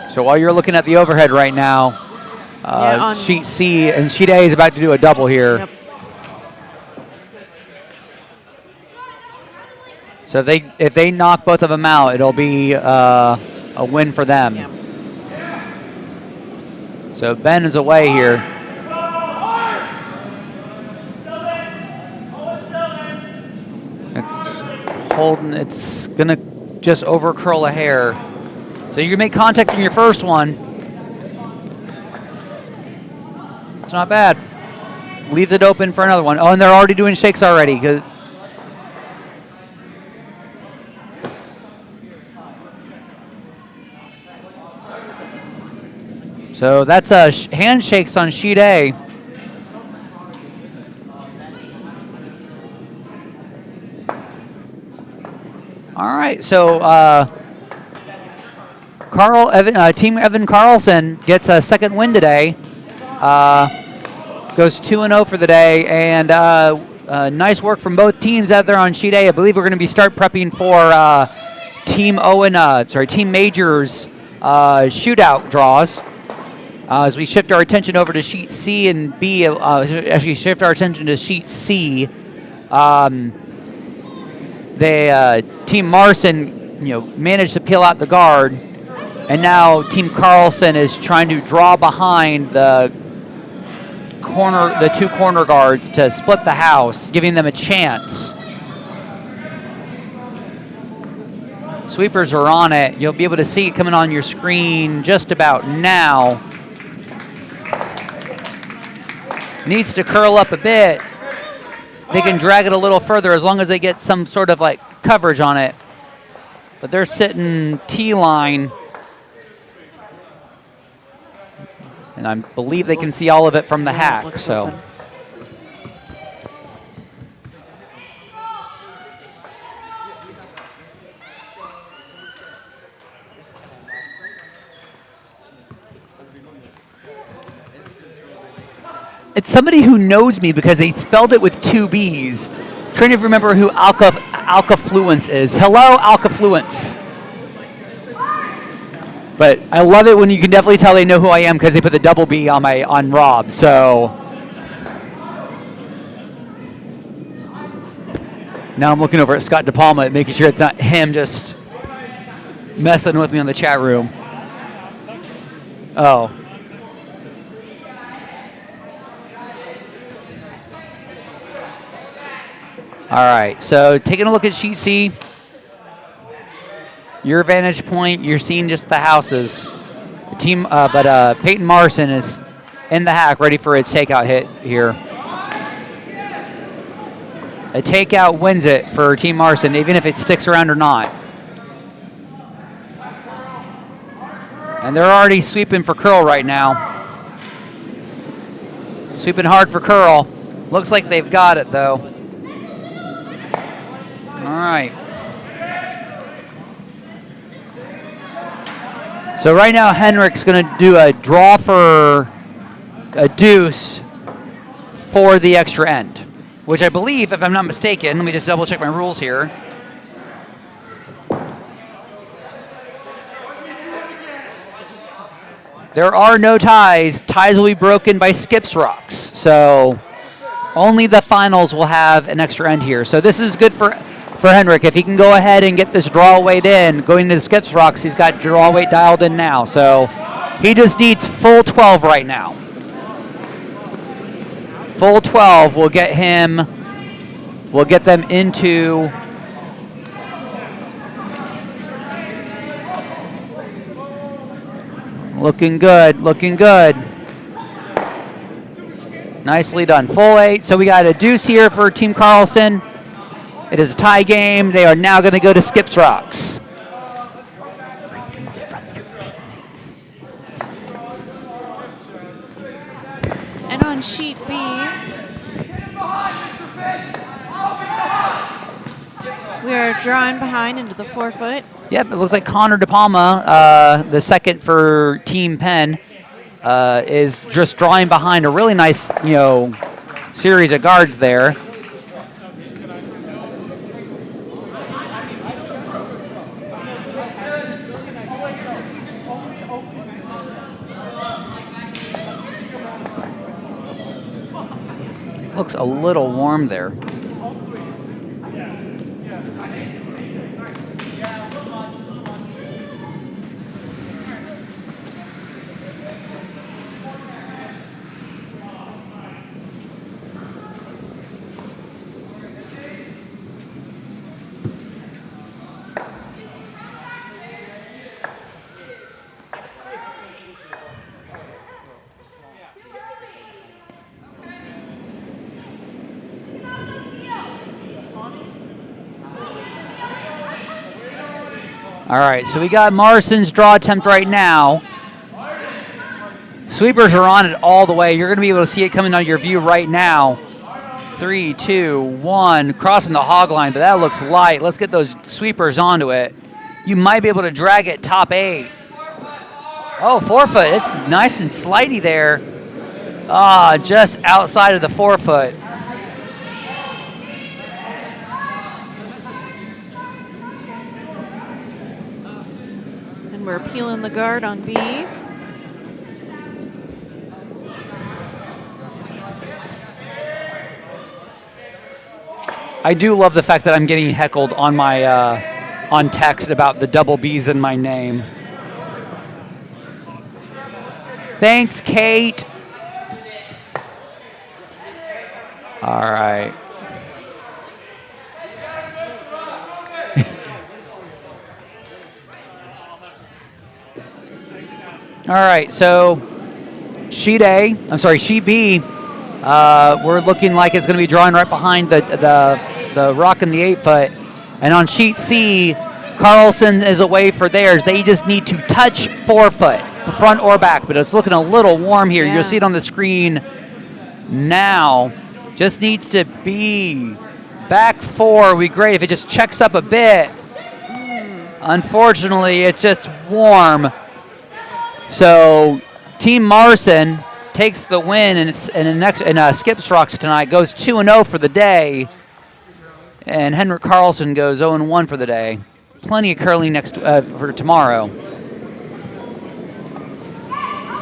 So while you're looking at the overhead right now, sheet C and sheet A is about to do a double here. Yep. So if they knock both of them out, it'll be a win for them. Yep. So Ben is away here. It's holding. It's gonna just over curl a hair. So you can make contact in your first one. It's not bad. Leaves it open for another one. Oh, and they're already doing shakes already. So that's handshakes on sheet A. All right, so Team Evan Carlson gets a second win today. Goes 2-0 for the day, and nice work from both teams out there on sheet A. I believe we're going to start prepping for Team Major's shootout draws. As we shift our attention over to sheet C and B, as we shift our attention to sheet C, Team Marcin, managed to peel out the guard, and now Team Carlson is trying to draw behind the two corner guards to split the house, giving them a chance. Sweepers are on it. You'll be able to see it coming on your screen just about now. Needs to curl up a bit. They can drag it a little further as long as they get some sort of coverage on it. But they're sitting T-line. And I believe they can see all of it from the hack. So. Open. It's somebody who knows me because they spelled it with 2 B's. I'm trying to remember who Alcafluence is. Hello, Alcafluence. But I love it when you can definitely tell they know who I am because they put the double B on Rob. So now I'm looking over at Scott DePalma, making sure it's not him just messing with me on the chat room. Oh. All right, so taking a look at sheet C, your vantage point, you're seeing just the houses. Peyton Marcin is in the hack, ready for its takeout hit here. A takeout wins it for Team Marcin, even if it sticks around or not. And they're already sweeping for curl right now. Sweeping hard for curl. Looks like they've got it, though. All right. So right now, Henrik's going to do a draw for a deuce for the extra end, which I believe, if I'm not mistaken, let me just double check my rules here. There are no ties. Ties will be broken by skips rocks. So only the finals will have an extra end here. So this is good for Henrik. If he can go ahead and get this draw weight in, going to the skips rocks, he's got draw weight dialed in now. So he just needs full 12 right now. Full 12 will get them into looking good, looking good. Nicely done. Full 8. So we got a deuce here for Team Carlson. It is a tie game. They are now going to go to skips rocks. And on sheet B, we are drawing behind into the 4-foot. Yep, it looks like Connor DePalma, the second for Team Penn, is just drawing behind a really nice, series of guards there. Looks a little warm there. All right, so we got Marcin's draw attempt right now. Sweepers are on it all the way. You're going to be able to see it coming on your view right now. 3, 2, 1, crossing the hog line, but that looks light. Let's get those sweepers onto it. You might be able to drag it top 8. Oh, 4-foot. It's nice and slidey there. Just outside of the 4-foot. We're peeling the guard on B. I do love the fact that I'm getting heckled on my on text about the double B's in my name. Thanks, Kate. All right. All right, so sheet B, we're looking like it's going to be drawing right behind the rock in the 8-foot. And on sheet C, Carlson is away for theirs. They just need to touch 4-foot, front or back, but it's looking a little warm here. Yeah. You'll see it on the screen now. Just needs to be back 4 would be great if it just checks up a bit. Unfortunately, it's just warm. So Team Marcin takes the win in skips rocks tonight, goes 2-0 for the day, and Henrik Carlson goes 0-1 for the day. Plenty of curling for tomorrow.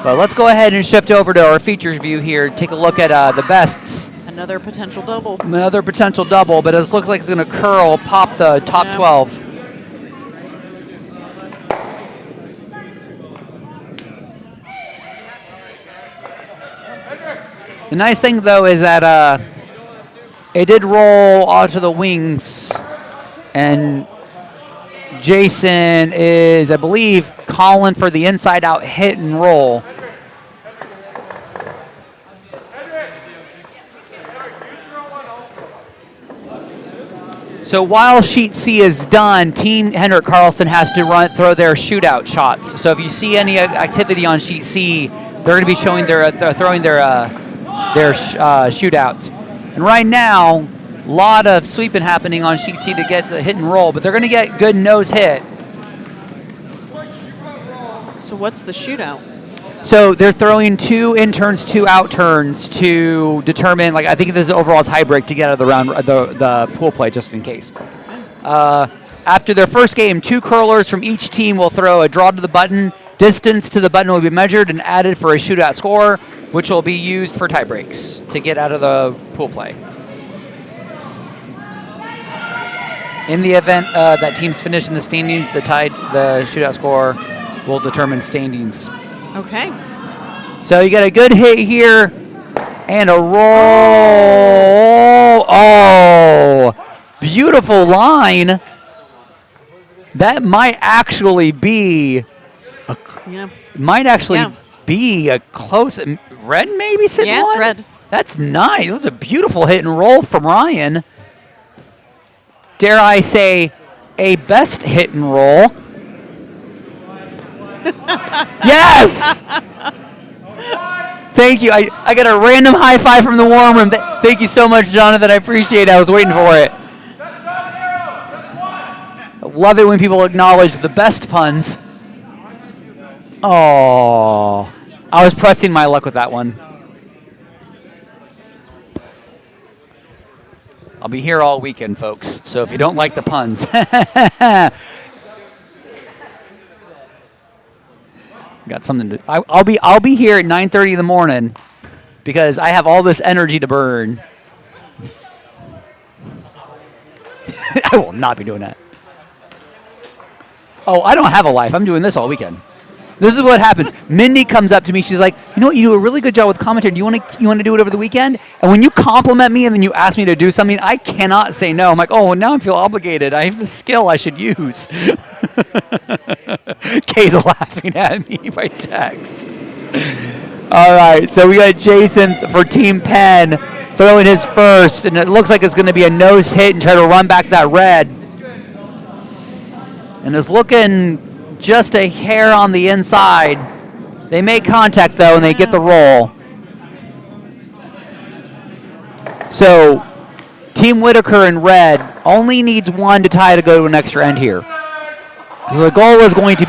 But let's go ahead and shift over to our features view here. Take a look at the bests. Another potential double. Another potential double, but it looks like it's going to curl, pop the top 12. The nice thing, though, is that it did roll onto the wings, and Jason is, I believe, calling for the inside-out hit and roll. So while sheet C is done, Team Henrik Carlson has to throw their shootout shots. So if you see any activity on sheet C, they're going to be showing throwing their shootouts. And right now, a lot of sweeping happening on sheet C to get the hit and roll, but they're going to get good nose hit. So what's the shootout? So they're throwing 2 in-turns, 2 out-turns to determine, like, I think this is an overall tiebreak to get out of the round, the pool play, just in case. After their first game, 2 curlers from each team will throw a draw to the button. Distance to the button will be measured and added for a shootout score, which will be used for tiebreaks to get out of the pool play. In the event that teams finish in the standings, the shootout score will determine standings. Okay. So you got a good hit here and a roll. Oh, beautiful line. That might actually be be a close red, maybe sitting Yeah, it's one? red. That's nice. That was a beautiful hit and roll from Ryan. Dare I say, a best hit and roll. Yes! Thank you. I got a random high five from the warm room. Thank you so much, Jonathan. I appreciate it. I was waiting for it. I love it when people acknowledge the best puns. Oh, I was pressing my luck with that one. I'll be here all weekend, folks. So if you don't like the puns. Got something to. I'll be here at 9:30 in the morning because I have all this energy to burn. I will not be doing that. Oh, I don't have a life. I'm doing this all weekend. This is what happens. Mindy comes up to me. She's like, you know what? You do a really good job with commentary. Do you want to do it over the weekend? And when you compliment me and then you ask me to do something, I cannot say no. I'm like, oh, well, now I feel obligated. I have the skill I should use. Kay's laughing at me by text. All right, so we got Jason for Team Penn throwing his first, and it looks like it's going to be a nose hit and try to run back that red. And it's looking just a hair on the inside. They make contact, though, and they get the roll. So Team Whitaker in red only needs 1 to tie to go to an extra end here. So the goal is going to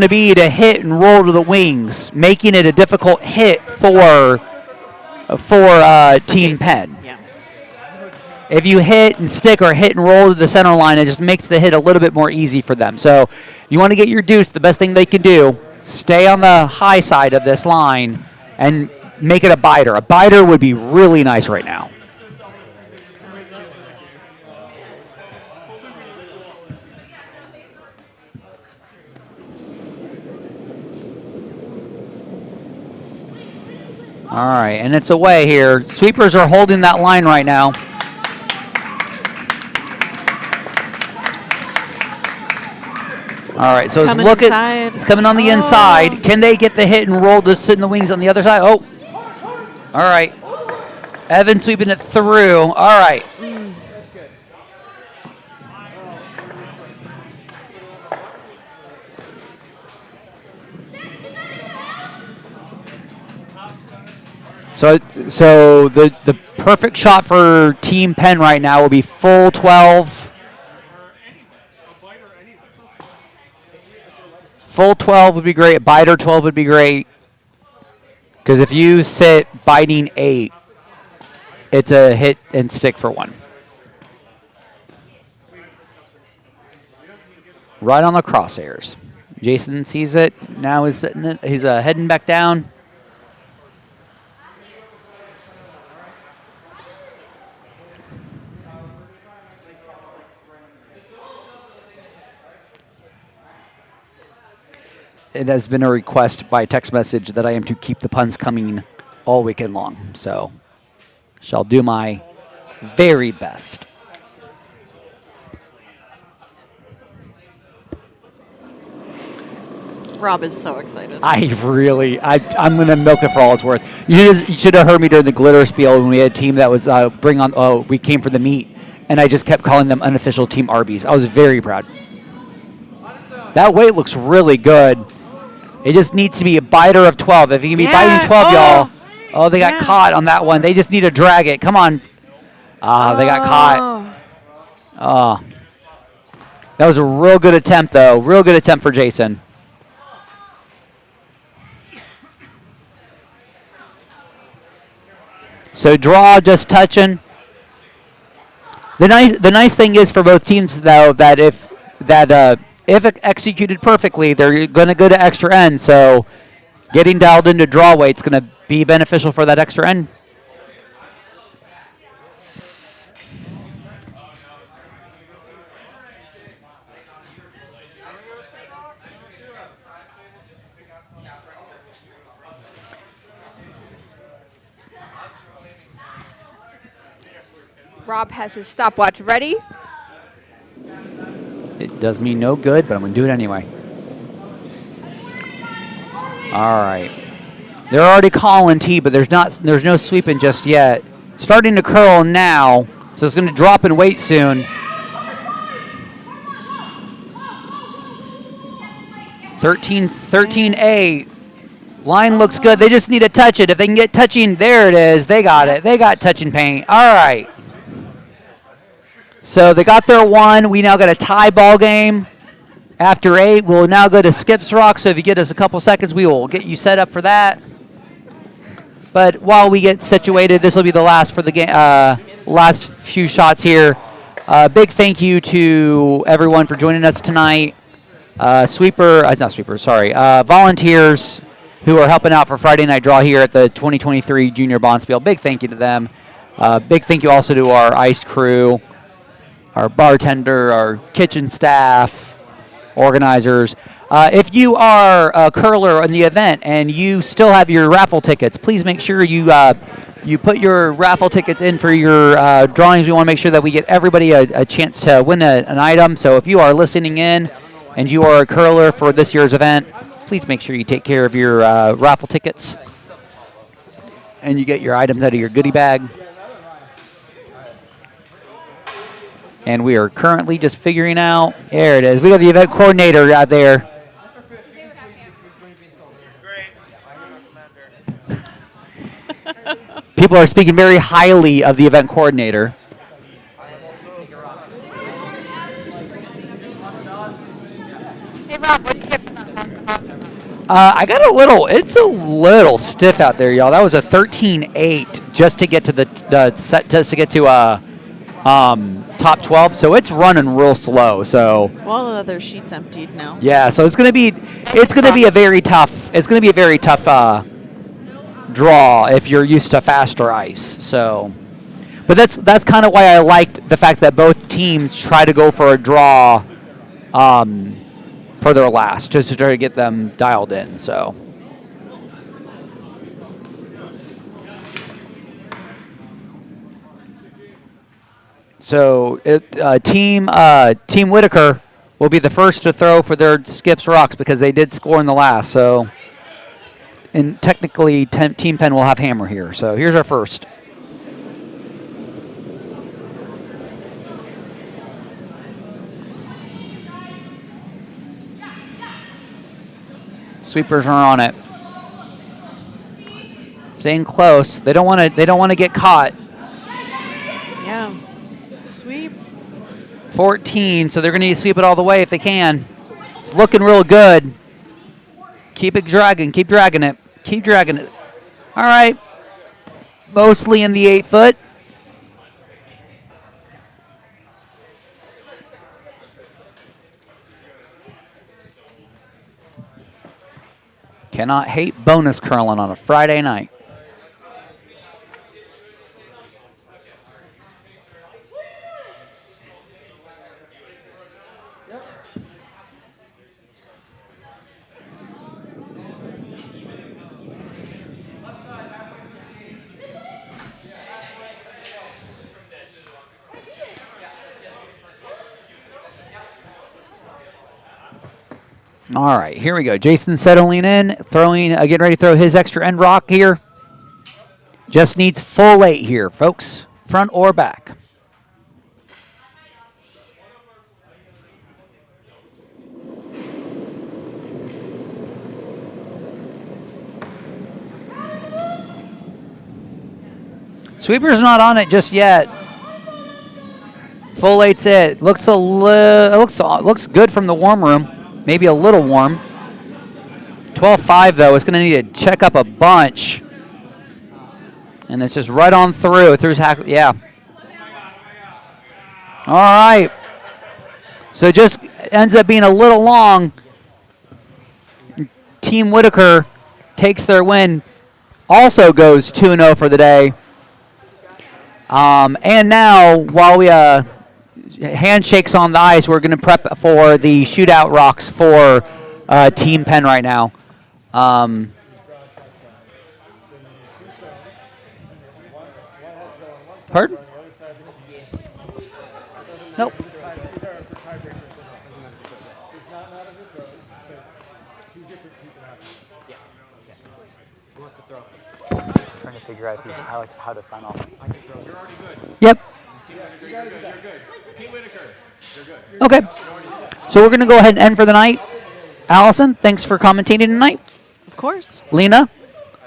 be to hit and roll to the wings, making it a difficult hit for Team Penn. Yeah. If you hit and stick or hit and roll to the center line, it just makes the hit a little bit more easy for them. So you want to get your deuce, the best thing they can do, stay on the high side of this line and make it a biter. A biter would be really nice right now. All right, and it's away here. Sweepers are holding that line right now. All right, so it's coming on the inside. Can they get the hit and roll to sit in the wings on the other side? Oh, all right. Evan sweeping it through. All right. So the perfect shot for Team Penn right now will be full 12. Full 12 would be great. Biter 12 would be great. Because if you sit biting 8, it's a hit and stick for 1. Right on the crosshairs. Jason sees it. Now he's heading back down. It has been a request by text message that I am to keep the puns coming all weekend long. So, shall do my very best. Rob is so excited. I'm going to milk it for all it's worth. You should have heard me during the glitter spiel when we had a team that was we came for the meat, and I just kept calling them unofficial Team Arby's. I was very proud. That weight looks really good. It just needs to be a biter of 12. If you can be biting 12, y'all. Oh, they got caught on that one. They just need to drag it. Come on. They got caught. Oh. That was a real good attempt, though. Real good attempt for Jason. So draw, just touching. The nice thing is for both teams, though, that if executed perfectly, they're going to go to extra end. So getting dialed into draw weight is going to be beneficial for that extra end. Rob has his stopwatch ready. It does me no good, but I'm going to do it anyway. All right. They're already calling T, but there's no sweeping just yet. Starting to curl now, so it's going to drop in weight soon. 13-8. Line looks good. They just need to touch it. If they can get touching, there it is. They got it. They got touching paint. All right. So they got their one. We now got a tie ball game. After 8, we'll now go to Skips Rock. So if you get us a couple seconds, we will get you set up for that. But while we get situated, this will be the last for the game. Last few shots here. Big thank you to everyone for joining us tonight. Volunteers who are helping out for Friday Night Draw here at the 2023 Junior Bonspiel. Big thank you to them. Big thank you also to our ice crew, our bartender, our kitchen staff, organizers. If you are a curler in the event and you still have your raffle tickets, please make sure you put your raffle tickets in for your drawings. We want to make sure that we get everybody a chance to win an item. So if you are listening in and you are a curler for this year's event, please make sure you take care of your raffle tickets and you get your items out of your goodie bag. And we are currently just figuring out. There it is. We got the event coordinator out there. People are speaking very highly of the event coordinator. Hey, Rob, what did you get from that? I got it's a little stiff out there, y'all. That was a 13-8 just to get to the set, just to get to top 12, so it's running real slow. So all the other sheets emptied now. Yeah, so it's gonna be a very tough draw if you're used to faster ice. So, but that's kind of why I liked the fact that both teams try to go for a draw for their last, just to try to get them dialed in. So. So Team Whitaker will be the first to throw for their Skips Rocks because they did score in the last. So, and technically Team Penn will have hammer here. So here's our first. Sweepers are on it. Staying close. They don't want to get caught. Yeah. Sweep. 14, so they're going to need to sweep it all the way if they can. It's looking real good. Keep it dragging. Keep dragging it. Keep dragging it. All right. Mostly in the 8 foot. Cannot hate bonus curling on a Friday night. All right, here we go. Jason settling in, getting ready to throw his extra end rock here. Just needs full 8 here, folks, front or back. Sweeper's not on it just yet. Full 8's it. Looks good from the warm room. Maybe a little warm. 12.5 though. It's going to need to check up a bunch. And it's just right on through. Yeah. All right. So it just ends up being a little long. Team Whitaker takes their win. Also goes 2-0 for the day. And now, while we handshakes on the ice, we're going to prep for the shootout rocks for Team Penn right now. Pardon? Nope. Trying to figure out how to sign off. Yep. Okay. So we're going to go ahead and end for the night. Allison, thanks for commentating tonight. Of course. Lena,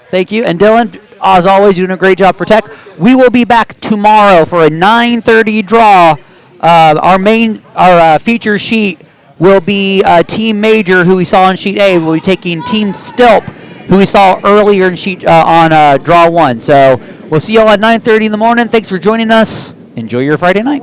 thank you. And Dylan, as always, doing a great job for tech. We will be back tomorrow for a 9:30 draw. Our feature sheet will be Team Major, who we saw on sheet A. We'll be taking Team Stilp, who we saw earlier in sheet on draw 1. So we'll see y'all at 9:30 in the morning. Thanks for joining us. Enjoy your Friday night.